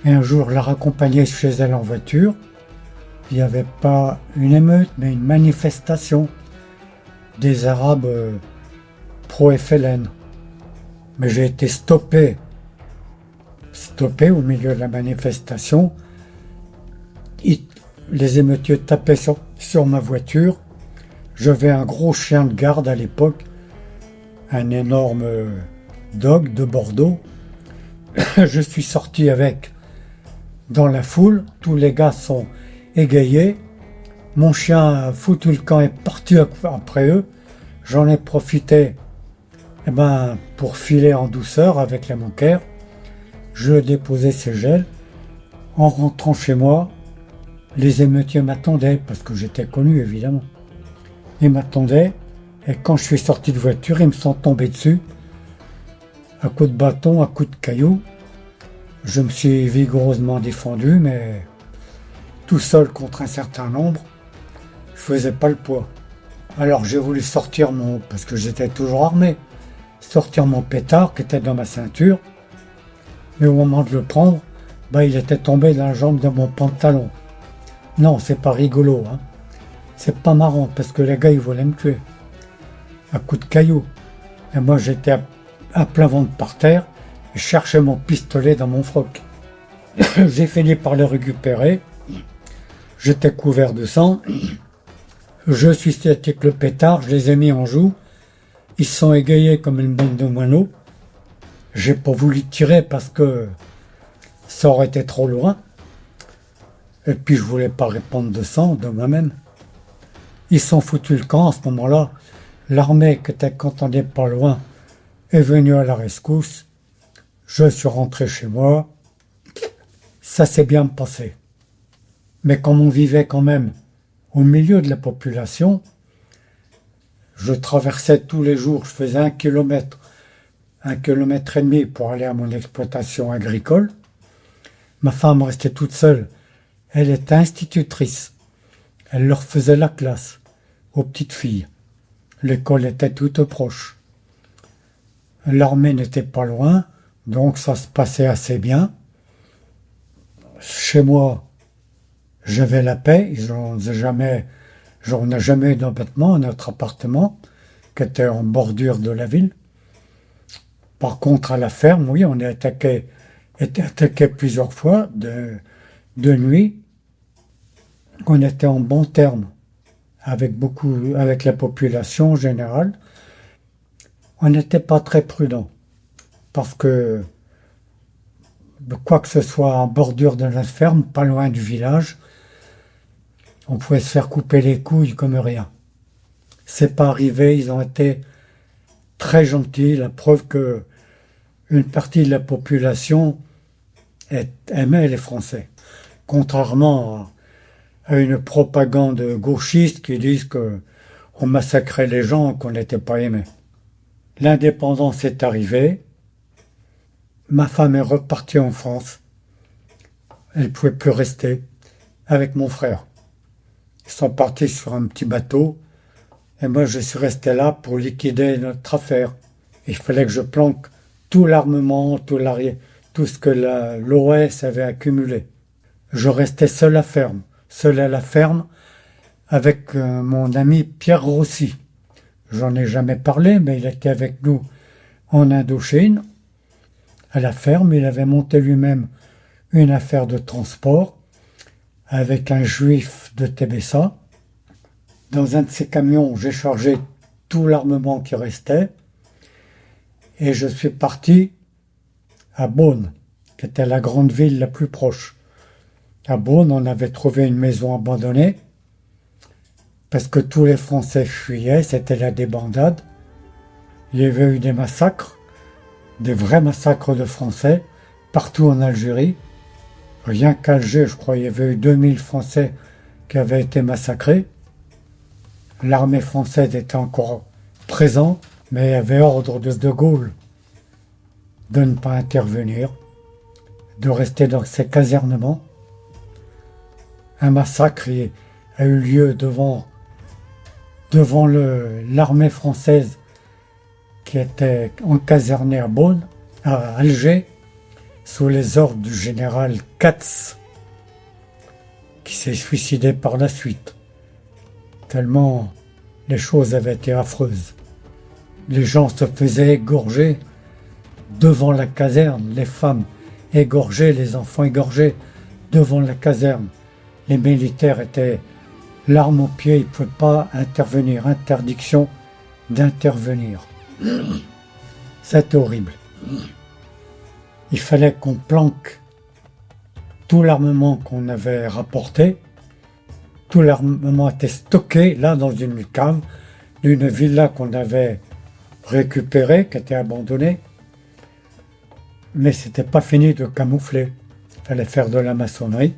Speaker 1: Et un jour, je la raccompagnais chez elle en voiture. Il n'y avait pas une émeute, mais une manifestation des Arabes pro-FLN. Mais j'ai été stoppé au milieu de la manifestation. Les émeutiers tapaient sur ma voiture. J'avais un gros chien de garde à l'époque, un énorme dog de Bordeaux. Je suis sorti avec dans la foule, tous les gars sont égayés. Mon chien a foutu le camp et est parti après eux. J'en ai profité pour filer en douceur avec la Moncaire. Je déposais ses gels. En rentrant chez moi, les émeutiers m'attendaient, parce que j'étais connu évidemment. Ils m'attendaient, et quand je suis sorti de voiture, ils me sont tombés dessus, à coups de bâton, à coups de cailloux. Je me suis vigoureusement défendu, mais tout seul contre un certain nombre, je faisais pas le poids. Alors j'ai voulu sortir parce que j'étais toujours armé, sortir mon pétard qui était dans ma ceinture, mais au moment de le prendre, il était tombé dans la jambe de mon pantalon. Non, c'est pas rigolo, hein. C'est pas marrant parce que les gars ils voulaient me tuer. À coups de cailloux. Et moi j'étais à plat ventre par terre et cherchais mon pistolet dans mon froc. J'ai fini par le récupérer. J'étais couvert de sang. Je suis sorti avec le pétard, je les ai mis en joue. Ils se sont égayés comme une bande de moineaux. J'ai pas voulu tirer parce que ça aurait été trop loin. Et puis je voulais pas répandre de sang de moi-même. Ils sont foutus le camp à ce moment-là. L'armée qui était cantonnée pas loin est venue à la rescousse. Je suis rentré chez moi. Ça s'est bien passé. Mais comme on vivait quand même au milieu de la population, je traversais tous les jours, je faisais 1 kilomètre, 1,5 kilomètre pour aller à mon exploitation agricole. Ma femme restait toute seule. Elle était institutrice. Elle leur faisait la classe aux petites filles. L'école était toute proche. L'armée n'était pas loin, donc ça se passait assez bien. Chez moi, j'avais la paix. On n'a jamais eu d'embêtement à notre appartement, qui était en bordure de la ville. Par contre, à la ferme, oui, on était attaqué plusieurs fois de nuit. On était en bon terme avec la population en général. On n'était pas très prudent parce que quoi que ce soit en bordure de la ferme, pas loin du village, on pouvait se faire couper les couilles comme rien. C'est pas arrivé, ils ont été très gentils, la preuve que une partie de la population aimait les Français. Contrairement à une propagande gauchiste qui disent que on massacrait les gens, qu'on n'était pas aimé. L'indépendance est arrivée, ma femme est repartie en France, elle ne pouvait plus rester avec mon frère. Ils sont partis sur un petit bateau, et moi je suis resté là pour liquider notre affaire. Il fallait que je planque tout l'armement, tout ce que l'OS avait accumulé. Je restais seul à la ferme, avec mon ami Pierre Rossi. J'en ai jamais parlé, mais il était avec nous en Indochine. À la ferme, il avait monté lui-même une affaire de transport avec un juif de Tébessa. Dans un de ces camions, j'ai chargé tout l'armement qui restait et je suis parti à Beaune, qui était la grande ville la plus proche. À Beaune, on avait trouvé une maison abandonnée parce que tous les Français fuyaient, c'était la débandade. Il y avait eu des massacres, des vrais massacres de Français, partout en Algérie. Rien qu'Alger, je crois, il y avait eu 2000 Français qui avaient été massacrés. L'armée française était encore présente, mais il y avait ordre de Gaulle de ne pas intervenir, de rester dans ses casernements. Un massacre a eu lieu devant l'armée française qui était encasernée à Beaune, à Alger, sous les ordres du général Katz, qui s'est suicidé par la suite, tellement les choses avaient été affreuses. Les gens se faisaient égorger devant la caserne, les femmes égorgées, les enfants égorgés devant la caserne. Les militaires étaient l'arme au pied, ils ne pouvaient pas intervenir, interdiction d'intervenir. C'était horrible. Il fallait qu'on planque tout l'armement qu'on avait rapporté. Tout l'armement était stocké là dans une cave d'une villa qu'on avait récupérée, qui était abandonnée. Mais c'était pas fini de camoufler. Il fallait faire de la maçonnerie.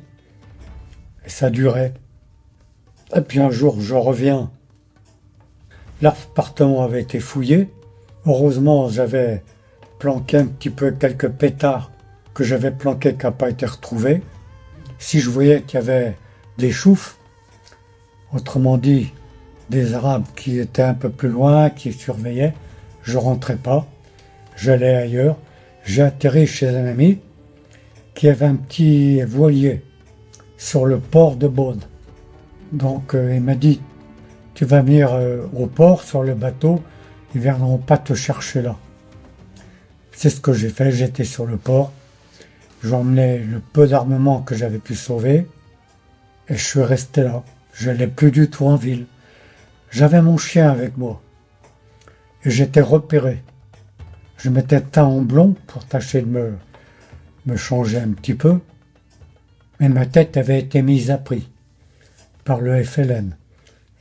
Speaker 1: Et ça durait. Et puis un jour, je reviens. L'appartement avait été fouillé. Heureusement, j'avais planqué un petit peu quelques pétards que j'avais planqués qui n'ont pas été retrouvés. Si je voyais qu'il y avait des choufs, autrement dit, des Arabes qui étaient un peu plus loin, qui surveillaient, je rentrais pas. J'allais ailleurs. J'ai atterri chez un ami qui avait un petit voilier sur le port de Beaune. Donc il m'a dit, tu vas venir au port sur le bateau, ils ne viendront pas te chercher là. C'est ce que j'ai fait, j'étais sur le port, j'emmenais le peu d'armement que j'avais pu sauver et je suis resté là. Je n'allais plus du tout en ville. J'avais mon chien avec moi et j'étais repéré. Je m'étais teint en blond pour tâcher de me changer un petit peu, mais ma tête avait été mise à prix par le FLN.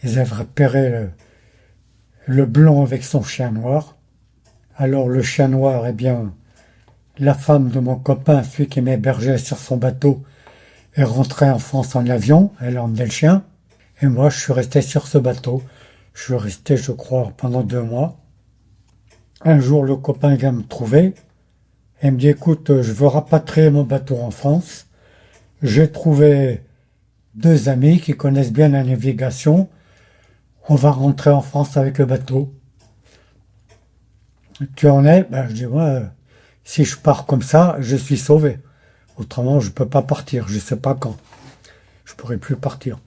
Speaker 1: Ils avaient repéré le blond avec son chien noir. Alors le chien noir, eh bien, la femme de mon copain, celui qui m'hébergeait sur son bateau, est rentrée en France en avion, elle a emmené le chien, et moi je suis resté sur ce bateau. Je suis resté, je crois, pendant 2 mois. Un jour, le copain vient me trouver et me dit, écoute, je veux rapatrier mon bateau en France. J'ai trouvé 2 amis qui connaissent bien la navigation. On va rentrer en France avec le bateau. Tu en es? Ben, je dis, ouais, si je pars comme ça, je suis sauvé. Autrement, je ne peux pas partir, je ne sais pas quand. Je ne pourrai plus partir.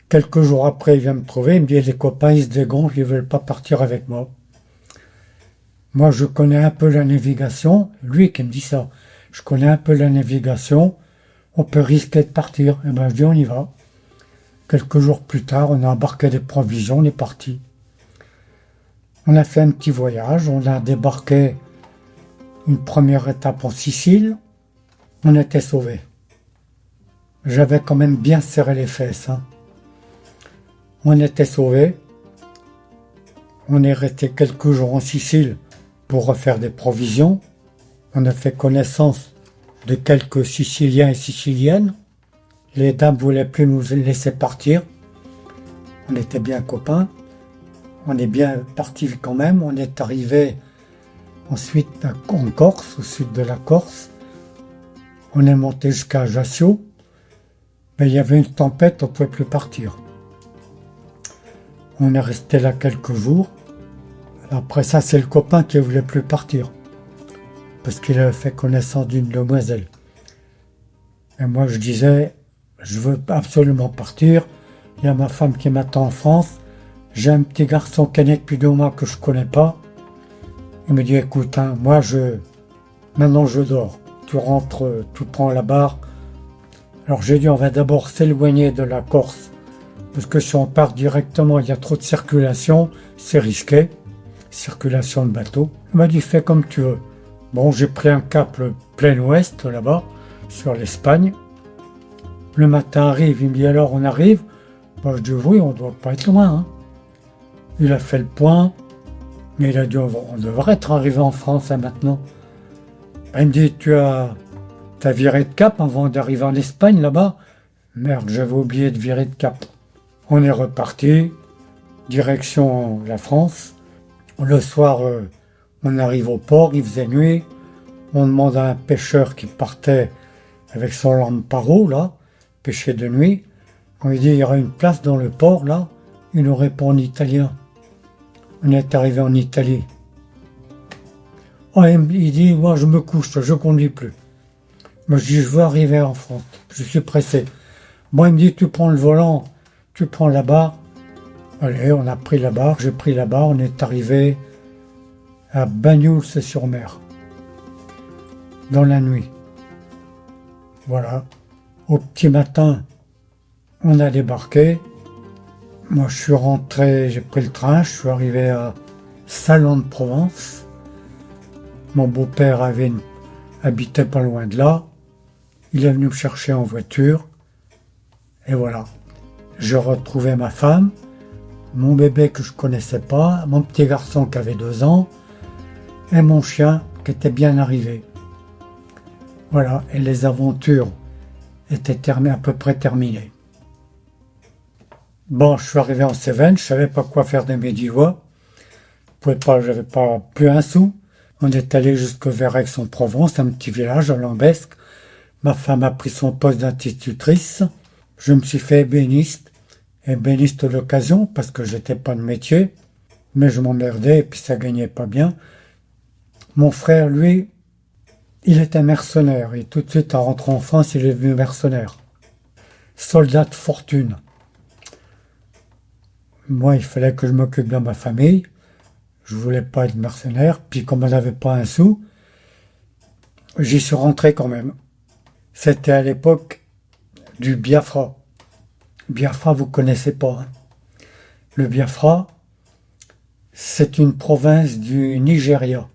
Speaker 1: Quelques jours après, il vient me trouver, il me dit, les copains, ils se dégonflent, ils ne veulent pas partir avec moi. Moi, je connais un peu la navigation, lui qui me dit ça. Je connais un peu la navigation, on peut risquer de partir. Et ben, je dis, on y va. Quelques jours plus tard, on a embarqué des provisions, on est parti. On a fait un petit voyage, on a débarqué une première étape en Sicile, on était sauvés. J'avais quand même bien serré les fesses. On était sauvés. On est resté quelques jours en Sicile pour refaire des provisions. On a fait connaissance de quelques Siciliens et Siciliennes. Les dames ne voulaient plus nous laisser partir. On était bien copains. On est bien partis quand même. On est arrivé ensuite en Corse, au sud de la Corse. On est monté jusqu'à Ajaccio. Mais il y avait une tempête, on ne pouvait plus partir. On est resté là quelques jours. Après ça, c'est le copain qui ne voulait plus partir. Parce qu'il avait fait connaissance d'une demoiselle. Et moi, je disais, je veux absolument partir. Il y a ma femme qui m'attend en France. J'ai un petit garçon qui est né depuis 2 mois que je ne connais pas. Il me dit, écoute, maintenant je dors. Tu rentres, tu prends la barre. Alors j'ai dit, on va d'abord s'éloigner de la Corse. Parce que si on part directement, il y a trop de circulation, c'est risqué. Circulation de bateau. Il m'a dit, fais comme tu veux. Bon, j'ai pris un cap le plein ouest, là-bas, sur l'Espagne. Le matin arrive, il me dit, alors on arrive? Bon, je dis, oui, on ne doit pas être loin. Hein. Il a fait le point, mais il a dit, on devrait être arrivé en France hein, maintenant. Il me dit, t'as viré de cap avant d'arriver en Espagne, là-bas? Merde, j'avais oublié de virer de cap. On est reparti, direction la France. Le soir, on arrive au port, il faisait nuit. On demande à un pêcheur qui partait avec son lamparo, là, pêcher de nuit. On lui dit, il y aura une place dans le port, là. Il nous répond en italien. On est arrivé en Italie. Oh, il dit, moi je me couche, je ne conduis plus. Moi je dis, je veux arriver en France, je suis pressé. Bon, il me dit, tu prends le volant, tu prends la barre. Allez, on a pris la barre, j'ai pris la barre, on est arrivé à Bagnols-sur-Mer, dans la nuit. Voilà. Au petit matin, on a débarqué. Moi, je suis rentré, j'ai pris le train, je suis arrivé à Salon de Provence. Mon beau-père habitait pas loin de là. Il est venu me chercher en voiture. Et voilà. Je retrouvais ma femme, mon bébé que je connaissais pas, mon petit garçon qui avait 2 ans, et mon chien qui était bien arrivé. Voilà. Et les aventures étaient à peu près terminées. Bon, je suis arrivé en Cévennes, je savais pas quoi faire de mes 10 doigts. J'avais pas plus un sou. On est allé vers Aix-en-Provence, un petit village à Lambesc. Ma femme a pris son poste d'institutrice. Je me suis fait ébéniste de l'occasion parce que j'étais pas de métier, mais je m'emmerdais et puis ça gagnait pas bien. Mon frère, lui, il était mercenaire et tout de suite en rentrant en France, il est devenu mercenaire. Soldat de fortune. Moi, il fallait que je m'occupe de ma famille. Je voulais pas être mercenaire. Puis comme on n'avait pas un sou, j'y suis rentré quand même. C'était à l'époque du Biafra. Biafra, vous connaissez pas. Hein. Le Biafra, c'est une province du Nigeria.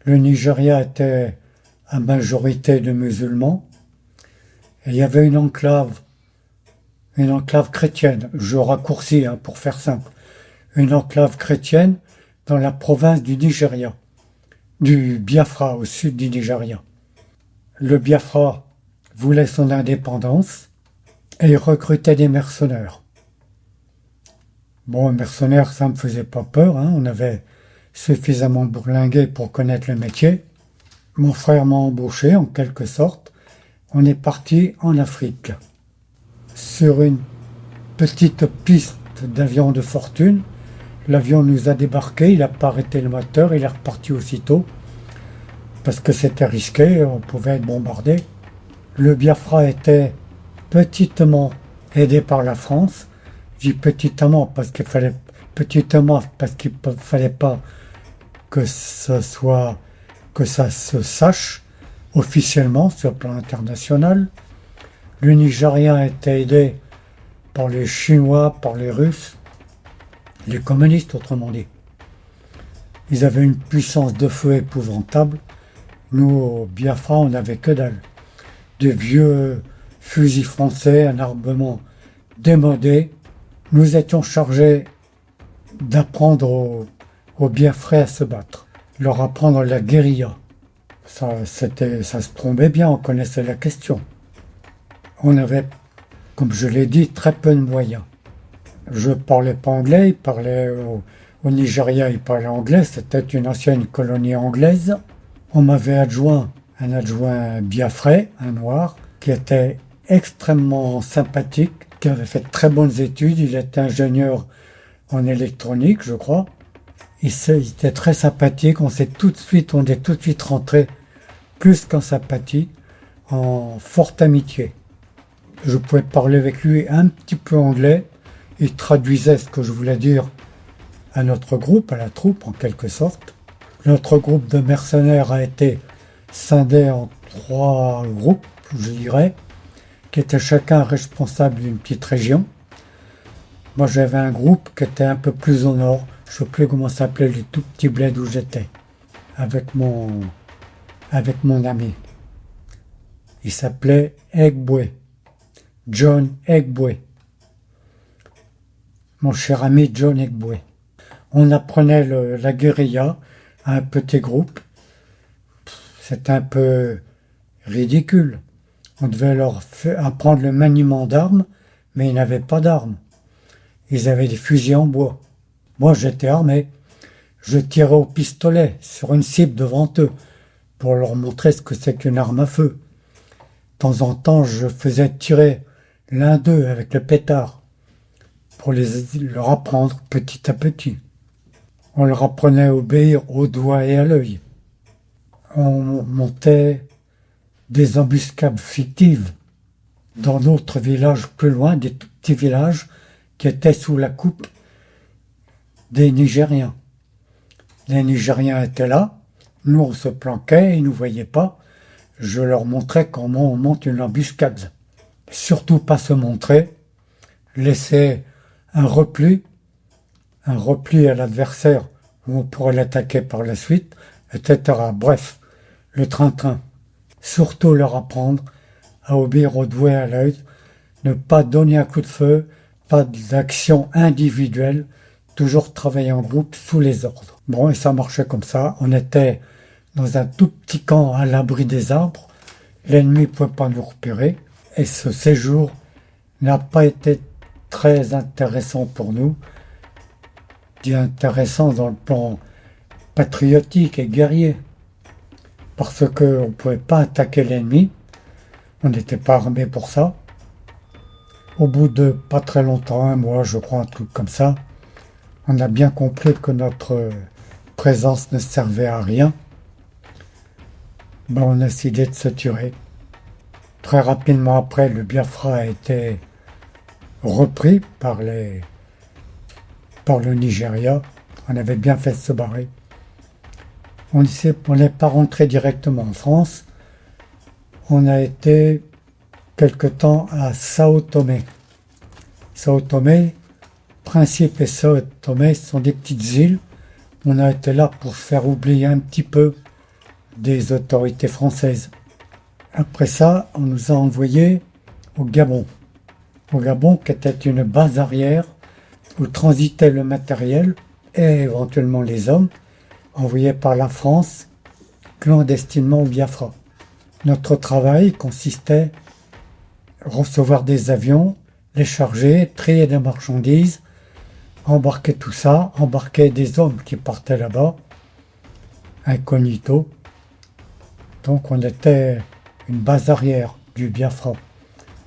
Speaker 1: Le Nigeria était à majorité de musulmans. Et il y avait une enclave chrétienne. Je raccourcis pour faire simple. Une enclave chrétienne dans la province du Nigeria, du Biafra, au sud du Nigeria. Le Biafra voulait son indépendance et il recrutait des mercenaires. Bon, mercenaires, ça ne me faisait pas peur, on avait suffisamment bourlingué pour connaître le métier. Mon frère m'a embauché, en quelque sorte. On est parti en Afrique, sur une petite piste d'avion de fortune. L'avion nous a débarqué, il n'a pas arrêté le moteur, il est reparti aussitôt, parce que c'était risqué, on pouvait être bombardé. Le Biafra était petitement aidé par la France. Je dis petitement parce qu'il fallait pas que ça se sache officiellement sur le plan international. Le Nigeria était aidé par les Chinois, par les Russes, les communistes autrement dit. Ils avaient une puissance de feu épouvantable. Nous, au Biafra, on n'avait que dalle. Des vieux fusils français, un armement démodé. Nous étions chargés d'apprendre aux Biafrais à se battre, leur apprendre la guérilla. Ça se tombait bien, on connaissait la question. On avait, comme je l'ai dit, très peu de moyens. Je ne parlais pas anglais, ils parlaient au Nigeria, ils parlaient anglais, c'était une ancienne colonie anglaise. On m'avait adjoint un adjoint biafrais, un noir, qui était extrêmement sympathique, qui avait fait de très bonnes études, il était ingénieur en électronique, je crois. Il était très sympathique, on est tout de suite rentré plus qu'en sympathie, en forte amitié. Je pouvais parler avec lui un petit peu anglais, il traduisait ce que je voulais dire à notre groupe, à la troupe en quelque sorte. Notre groupe de mercenaires a été scindé en 3 groupes, je dirais, qui étaient chacun responsable d'une petite région. Moi j'avais un groupe qui était un peu plus au nord, je ne sais plus comment s'appelait le tout petit bled où j'étais, avec mon ami. Il s'appelait Egboué, John Egboué. Mon cher ami John Egboué. On apprenait la guérilla à un petit groupe. C'était un peu ridicule. On devait leur apprendre le maniement d'armes, mais ils n'avaient pas d'armes. Ils avaient des fusils en bois. Moi, j'étais armé. Je tirais au pistolet sur une cible devant eux pour leur montrer ce que c'est qu'une arme à feu. De temps en temps, je faisais tirer l'un d'eux avec le pétard pour leur apprendre petit à petit. On leur apprenait à obéir au doigt et à l'œil. On montait des embuscades fictives dans d'autres villages plus loin, des tout petits villages qui étaient sous la coupe des Nigériens. Les Nigériens étaient là, nous on se planquait, ils ne nous voyaient pas. Je leur montrais comment on monte une embuscade. Surtout pas se montrer, laisser un repli à l'adversaire où on pourrait l'attaquer par la suite, etc. Bref, le train-train. Surtout leur apprendre à obéir au doigt et à l'œil, ne pas donner un coup de feu, pas d'action individuelle, toujours travailler en groupe sous les ordres. Bon, et ça marchait comme ça. On était dans un tout petit camp à l'abri des arbres. L'ennemi ne pouvait pas nous repérer. Et ce séjour n'a pas été très intéressant pour nous. Je dis intéressant dans le plan patriotique et guerrier. Parce qu'on ne pouvait pas attaquer l'ennemi. On n'était pas armé pour ça. Au bout de pas très longtemps, un mois, je crois, un truc comme ça, on a bien compris que notre présence ne servait à rien. On a décidé de se tirer. Très rapidement après, le Biafra a été repris par le Nigeria. On avait bien fait de se barrer. On n'est pas rentré directement en France. On a été quelque temps à Sao Tomé. Sao Tomé, Principe et Sao Tomé sont des petites îles. On a été là pour faire oublier un petit peu des autorités françaises. Après ça, on nous a envoyés au Gabon. Au Gabon, qui était une base arrière où transitait le matériel et éventuellement les hommes, envoyés par la France clandestinement au Biafra. Notre travail consistait à recevoir des avions, les charger, trier des marchandises, embarquer tout ça, embarquer des hommes qui partaient là-bas, incognito. Donc on était une base arrière du Biafra.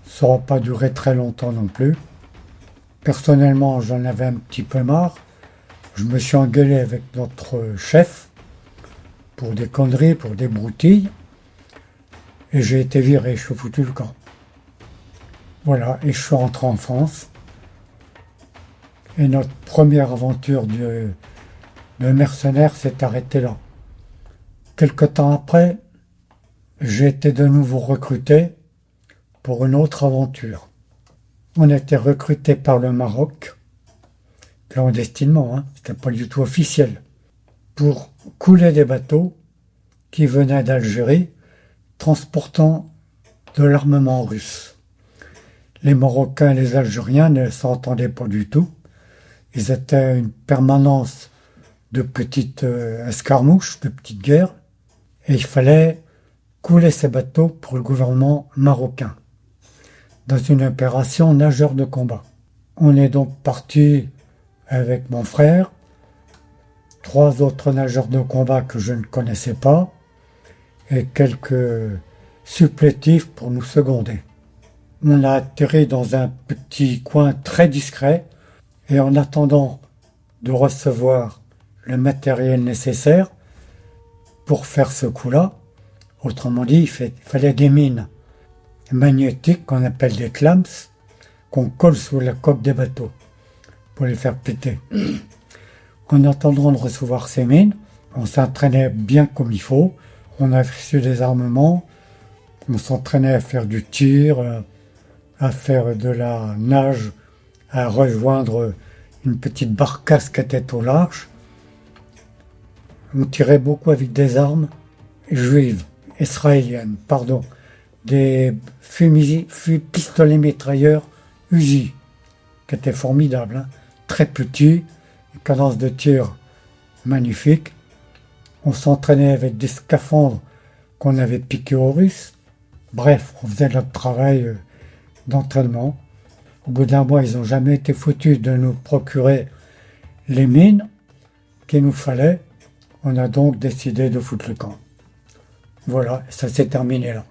Speaker 1: Ça n'aura pas duré très longtemps non plus. Personnellement, j'en avais un petit peu marre. Je me suis engueulé avec notre chef pour des conneries, pour des broutilles. Et j'ai été viré, je suis foutu le camp. Voilà, et je suis rentré en France. Et notre première aventure de mercenaire s'est arrêtée là. Quelque temps après, j'ai été de nouveau recruté pour une autre aventure. On a été recruté par le Maroc, clandestinement, c'était pas du tout officiel, pour couler des bateaux qui venaient d'Algérie, transportant de l'armement russe. Les Marocains et les Algériens ne s'entendaient pas du tout. Ils étaient une permanence de petites escarmouches, de petites guerres, et il fallait couler ces bateaux pour le gouvernement marocain, dans une opération nageur de combat. On est donc parti avec mon frère, 3 autres nageurs de combat que je ne connaissais pas, et quelques supplétifs pour nous seconder. On a atterri dans un petit coin très discret, et en attendant de recevoir le matériel nécessaire pour faire ce coup-là, autrement dit, il fallait des mines magnétiques qu'on appelle des clams, qu'on colle sous la coque des bateaux pour les faire péter. En attendant de recevoir ces mines, on s'entraînait bien comme il faut, on a reçu des armements, on s'entraînait à faire du tir, à faire de la nage, à rejoindre une petite barcasse qui était au large. On tirait beaucoup avec des armes israéliennes, des pistolets mitrailleurs Uzi, qui étaient formidables, très petits, une cadence de tir magnifique. On s'entraînait avec des scaphandres qu'on avait piqués aux Russes. Bref, on faisait notre travail d'entraînement. Au bout d'un mois, ils n'ont jamais été foutus de nous procurer les mines qu'il nous fallait. On a donc décidé de foutre le camp. Voilà, ça s'est terminé là.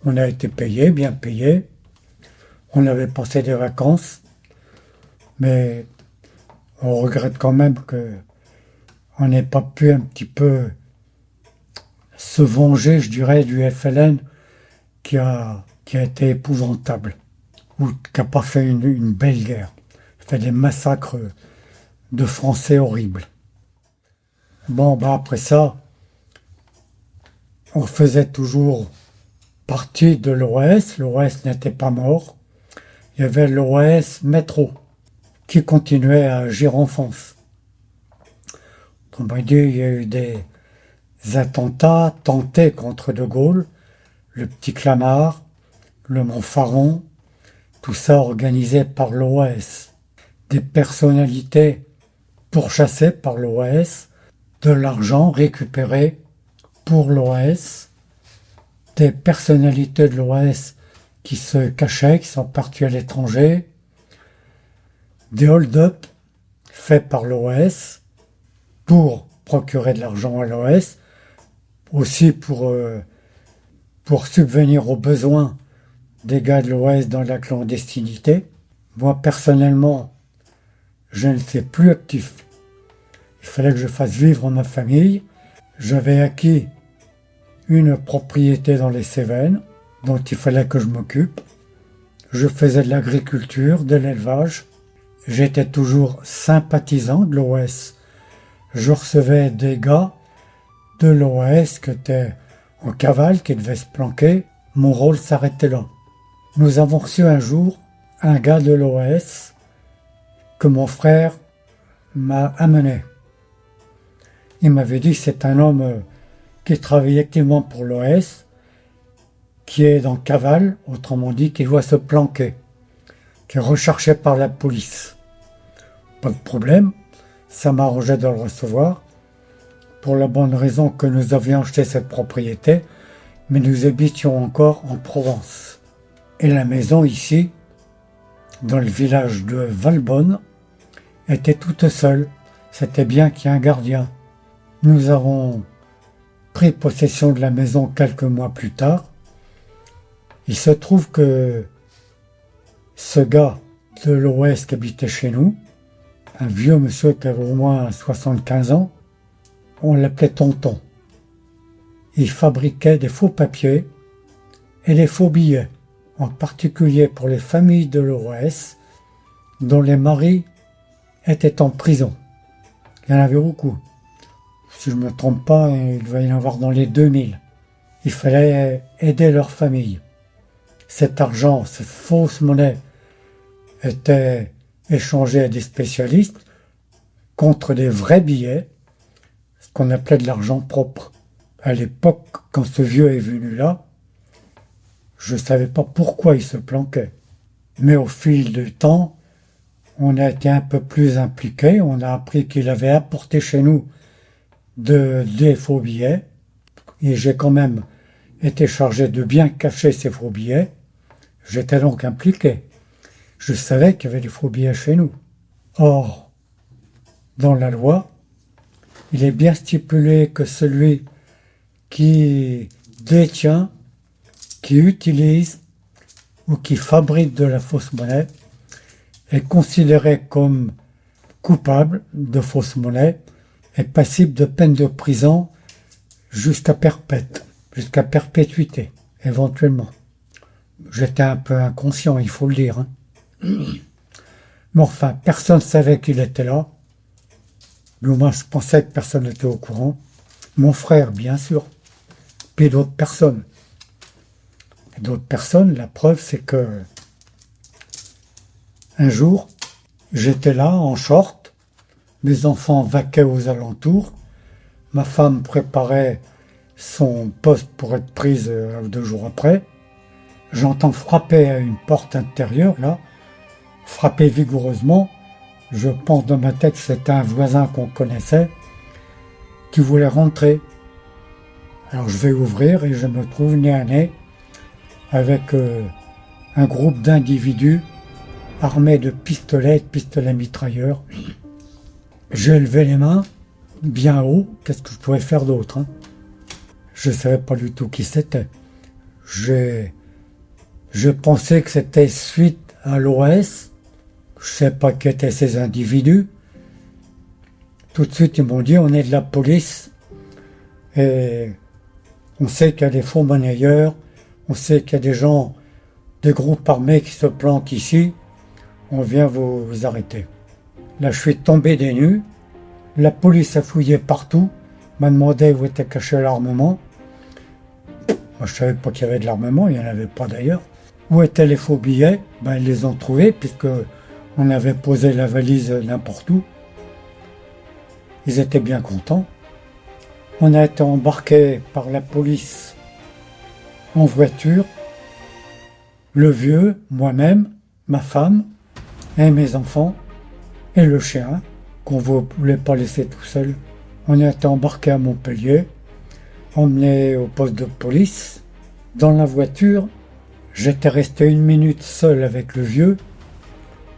Speaker 1: On a été payé, bien payé. On avait passé des vacances, mais on regrette quand même qu'on n'ait pas pu un petit peu se venger, je dirais, du FLN qui a été épouvantable, ou qui n'a pas fait une belle guerre. Il fait des massacres de Français horribles. Bon, après ça, on faisait toujours partie de l'OS. L'OS n'était pas mort. Il y avait l'OS Métro qui continuait à agir en France. Il y a eu des attentats tentés contre De Gaulle, le Petit Clamart, le Montfaron, tout ça organisé par l'OAS. Des personnalités pourchassées par l'OAS, de l'argent récupéré pour l'OAS, des personnalités de l'OAS qui se cachaient, qui sont partis à l'étranger, des hold-up faits par l'OAS pour procurer de l'argent à l'OAS, aussi pour subvenir aux besoins des gars de l'OAS dans la clandestinité. Moi, personnellement, je ne suis plus actif. Il fallait que je fasse vivre ma famille. J'avais acquis une propriété dans les Cévennes dont il fallait que je m'occupe. Je faisais de l'agriculture, de l'élevage. J'étais toujours sympathisant de l'OAS. Je recevais des gars de l'OAS qui étaient en cavale, qui devaient se planquer. Mon rôle s'arrêtait là. Nous avons reçu un jour un gars de l'OAS que mon frère m'a amené. Il m'avait dit que c'est un homme qui travaille activement pour l'OAS, qui est dans cavale, autrement dit, qui doit se planquer, qui est recherché par la police. Pas de problème, ça m'arrangeait de le recevoir, pour la bonne raison que nous avions acheté cette propriété, mais nous habitions encore en Provence. Et la maison ici, dans le village de Valbonne, était toute seule. C'était bien qu'il y ait un gardien. Nous avons pris possession de la maison quelques mois plus tard. Il se trouve que ce gars de l'Ouest qui habitait chez nous, un vieux monsieur qui avait au moins 75 ans, on l'appelait Tonton. Il fabriquait des faux papiers et des faux billets, en particulier pour les familles de l'OAS dont les maris étaient en prison. Il y en avait beaucoup. Si je ne me trompe pas, il devait y en avoir dans les 2000. Il fallait aider leur famille. Cet argent, cette fausse monnaie, était échangé à des spécialistes contre des vrais billets, ce qu'on appelait de l'argent propre. À l'époque, quand ce vieux est venu là, je ne savais pas pourquoi il se planquait. Mais au fil du temps, on a été un peu plus impliqués. On a appris qu'il avait apporté chez nous des faux billets, et j'ai quand même été chargé de bien cacher ces faux billets. J'étais donc impliqué. Je savais qu'il y avait des faux billets chez nous. Or, dans la loi, il est bien stipulé que celui qui détient, qui utilise ou qui fabrique de la fausse monnaie est considéré comme coupable de fausse monnaie et passible de peine de prison jusqu'à perpétuité, éventuellement. J'étais un peu inconscient, il faut le dire. Hein. Mais enfin, personne ne savait qu'il était là. Moi, je pensais que personne n'était au courant. Mon frère, bien sûr. Puis d'autres personnes. Et d'autres personnes, la preuve, c'est que un jour, j'étais là, en short. Mes enfants vaquaient aux alentours. Ma femme préparait son poste pour être prise 2 jours après. J'entends frapper à une porte intérieure, là. Frapper vigoureusement. Je pense dans ma tête que c'était un voisin qu'on connaissait qui voulait rentrer. Alors je vais ouvrir et je me trouve nez à nez avec un groupe d'individus armés de pistolets mitrailleurs. J'ai levé les mains bien haut. Qu'est-ce que je pouvais faire d'autre, hein? Je ne savais pas du tout qui c'était. Je pensais que c'était suite à l'OS. Je ne sais pas qui étaient ces individus. Tout de suite, ils m'ont dit, on est de la police et on sait qu'il y a des faux monnayeurs, on sait qu'il y a des gens, des groupes armés qui se planquent ici, on vient vous arrêter. Là, je suis tombé des nues, la police a fouillé partout, m'a demandé où était caché l'armement. Moi, je ne savais pas qu'il y avait de l'armement, il n'y en avait pas d'ailleurs. Où étaient les faux billets? Ils les ont trouvés, puisque on avait posé la valise n'importe où. Ils étaient bien contents. On a été embarqués par la police en voiture. Le vieux, moi-même, ma femme et mes enfants et le chien qu'on ne voulait pas laisser tout seul. On a été embarqués à Montpellier, emmenés au poste de police. Dans la voiture, j'étais resté 1 minute seul avec le vieux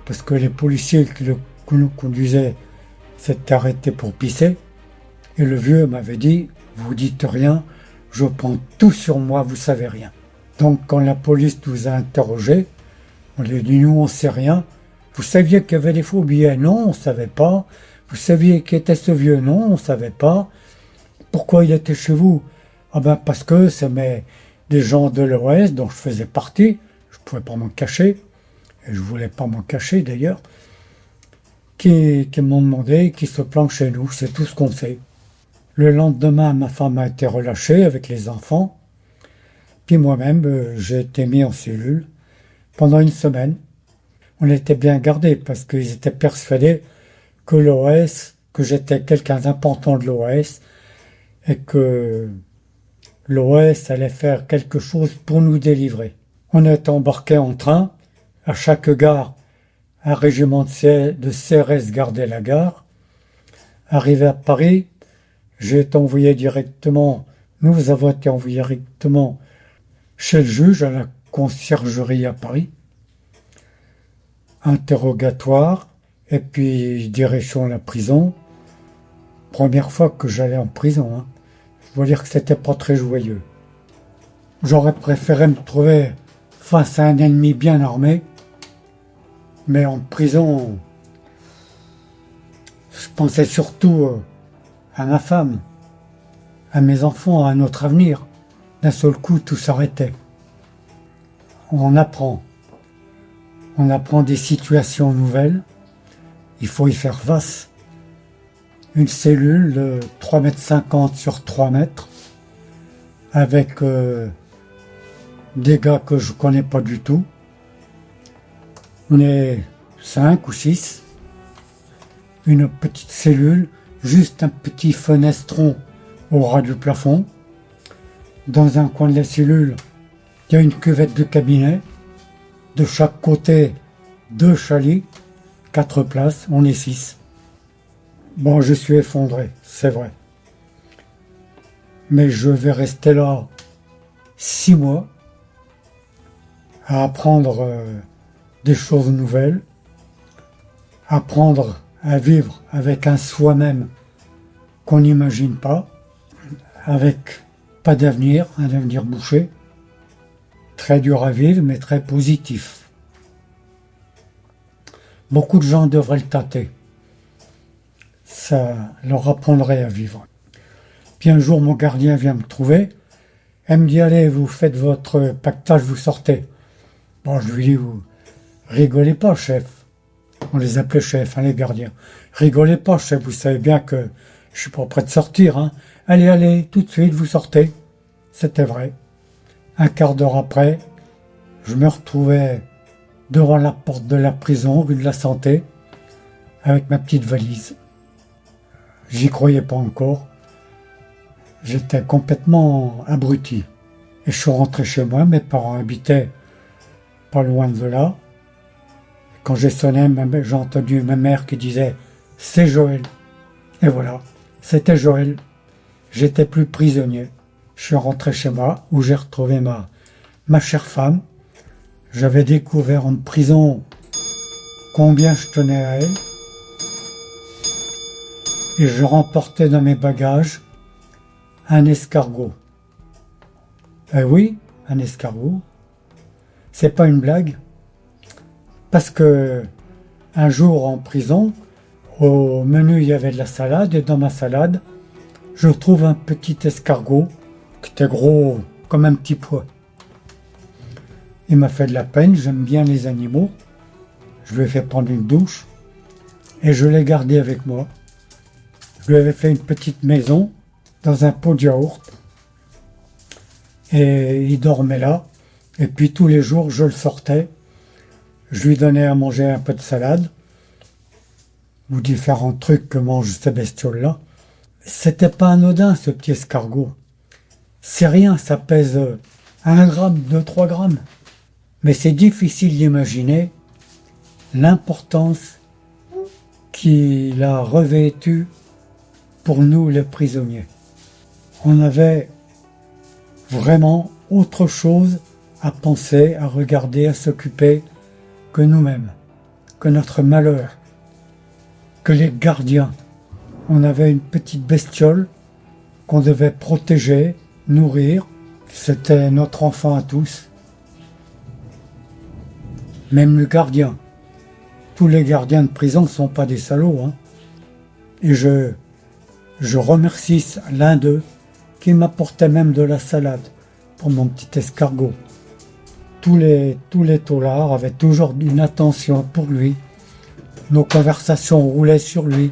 Speaker 1: parce que les policiers qui nous conduisaient s'étaient arrêtés pour pisser. Et le vieux m'avait dit, vous dites rien, je prends tout sur moi, vous savez rien. Donc quand la police nous a interrogés, on lui a dit, nous on sait rien. Vous saviez qu'il y avait des faux billets? Non, on savait pas. Vous saviez qui était ce vieux? Non, on savait pas. Pourquoi il était chez vous? Parce que c'est des gens de l'OS dont je faisais partie. Je pouvais pas m'en cacher. Et je voulais pas m'en cacher d'ailleurs. Qui m'ont demandé, qui se planquent chez nous. C'est tout ce qu'on sait. Le lendemain, ma femme a été relâchée avec les enfants. Puis moi-même, j'ai été mis en cellule pendant 1 semaine. On était bien gardés parce qu'ils étaient persuadés que l'OS, que j'étais quelqu'un d'important de l'OS et que l'OS allait faire quelque chose pour nous délivrer. On est embarqués en train. À chaque gare, un régiment de CRS gardait la gare. Arrivé à Paris, nous avons été envoyés directement chez le juge à la conciergerie à Paris. Interrogatoire, et puis direction la prison. Première fois que j'allais en prison, hein. Je dois dire que c'était pas très joyeux. J'aurais préféré me trouver face à un ennemi bien armé, mais en prison, je pensais surtout à ma femme, à mes enfants, à notre avenir. D'un seul coup, tout s'arrêtait. On apprend des situations nouvelles, il faut y faire face. Une cellule de 3,50 m sur 3 mètres, avec des gars que je connais pas du tout. On est 5 ou 6. Une petite cellule, juste un petit fenestron au ras du plafond. Dans un coin de la cellule, il y a une cuvette de cabinet. De chaque côté, 2 chalets, 4 places, on est 6. Bon, je suis effondré, c'est vrai. mais je vais rester là 6 mois à apprendre des choses nouvelles, apprendre à vivre avec un soi-même qu'on n'imagine pas, avec pas d'avenir, un avenir bouché, très dur à vivre mais très positif. Beaucoup de gens devraient le tâter. Ça leur apprendrait à vivre. Puis un jour, mon gardien vient me trouver. Elle me dit, allez, vous faites votre pactage, vous sortez. Bon, je lui dis, vous rigolez pas, chef. On les appelait chef, hein, les gardiens. Rigolez pas, chef, vous savez bien que je suis pas prêt de sortir. Hein. Allez, allez, tout de suite, vous sortez. C'était vrai. Un quart d'heure après, je me retrouvais devant la porte de la prison, rue de la Santé, avec ma petite valise. J'y croyais pas encore. J'étais complètement abruti. Et je suis rentré chez moi, mes parents habitaient pas loin de là. Et quand j'ai sonné, j'ai entendu ma mère qui disait « C'est Joël ». Et voilà, c'était Joël. J'étais plus prisonnier. Je suis rentré chez moi, où j'ai retrouvé ma chère femme. J'avais découvert en prison combien je tenais à elle. Et je remportais dans mes bagages un escargot. Oui, un escargot. C'est pas une blague. Parce que un jour en prison, au menu il y avait de la salade et dans ma salade, je trouve un petit escargot qui était gros comme un petit pois. Il m'a fait de la peine, j'aime bien les animaux. Je lui ai fait prendre une douche et je l'ai gardé avec moi. Je lui avais fait une petite maison dans un pot de yaourt et il dormait là. Et puis tous les jours, je le sortais. Je lui donnais à manger un peu de salade ou différents trucs que mangent ces bestioles-là. C'était pas anodin, ce petit escargot. C'est rien, ça pèse 1 gramme, 2-3 grammes. Mais c'est difficile d'imaginer l'importance qu'il a revêtue pour nous les prisonniers. On avait vraiment autre chose à penser, à regarder, à s'occuper que nous-mêmes, que notre malheur, que les gardiens. On avait une petite bestiole qu'on devait protéger, nourrir. C'était notre enfant à tous. Même le gardien. Tous les gardiens de prison ne sont pas des salauds. Hein. Et je remercie l'un d'eux qui m'apportait même de la salade pour mon petit escargot. Tous les taulards avaient toujours une attention pour lui. Nos conversations roulaient sur lui,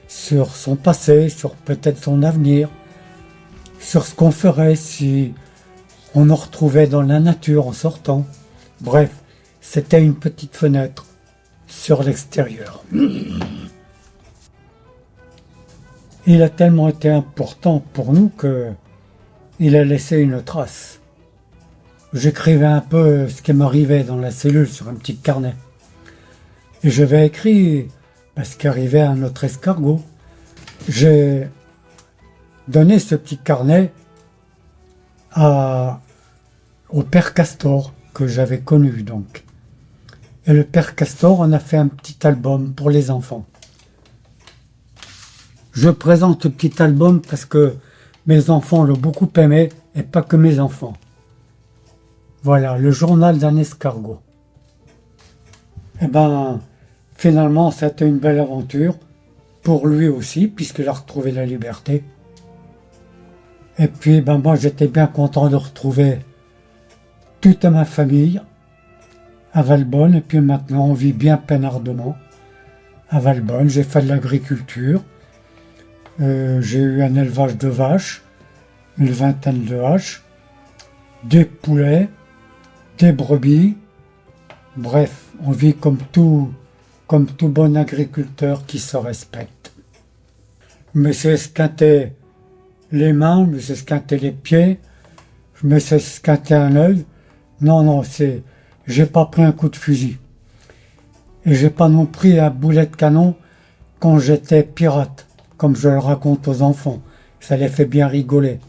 Speaker 1: sur son passé, sur peut-être son avenir, sur ce qu'on ferait si on nous retrouvait dans la nature en sortant. Bref, c'était une petite fenêtre sur l'extérieur. Il a tellement été important pour nous qu'il a laissé une trace. J'écrivais un peu ce qui m'arrivait dans la cellule sur un petit carnet. Et j'avais écrit ce qui arrivait à notre escargot. J'ai donné ce petit carnet au père Castor, que j'avais connu donc. Et le père Castor en a fait un petit album pour les enfants. Je présente ce petit album parce que mes enfants l'ont beaucoup aimé, et pas que mes enfants. Voilà, le journal d'un escargot. Eh ben, finalement, c'était une belle aventure, pour lui aussi, puisqu'il a retrouvé la liberté. Et puis, moi, j'étais bien content de retrouver toute ma famille à Valbonne, et puis maintenant, on vit bien peinardement à Valbonne. J'ai fait de l'agriculture. J'ai eu un élevage de vaches, une vingtaine de vaches, des poulets, des brebis. Bref, on vit comme tout bon agriculteur qui se respecte. Je me suis esquinté les mains, je me suis esquinté les pieds, je me suis esquinté un œil. Non, j'ai pas pris un coup de fusil. Et j'ai pas non pris un boulet de canon quand j'étais pirate, comme je le raconte aux enfants. Ça les fait bien rigoler.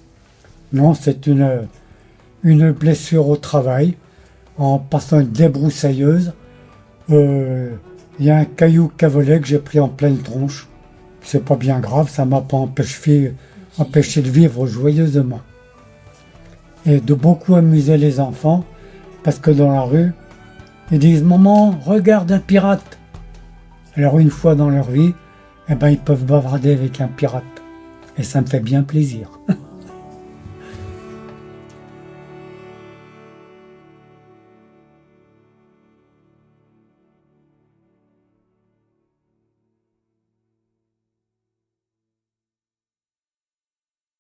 Speaker 1: Non, c'est une blessure au travail. En passant une débroussailleuse, il y a un caillou qui a volé que j'ai pris en pleine tronche. C'est pas bien grave, ça m'a pas empêché de vivre joyeusement. Et de beaucoup amuser les enfants, parce que dans la rue, ils disent « Maman, regarde un pirate !» Alors une fois dans leur vie, ils peuvent bavarder avec un pirate. Et ça me fait bien plaisir.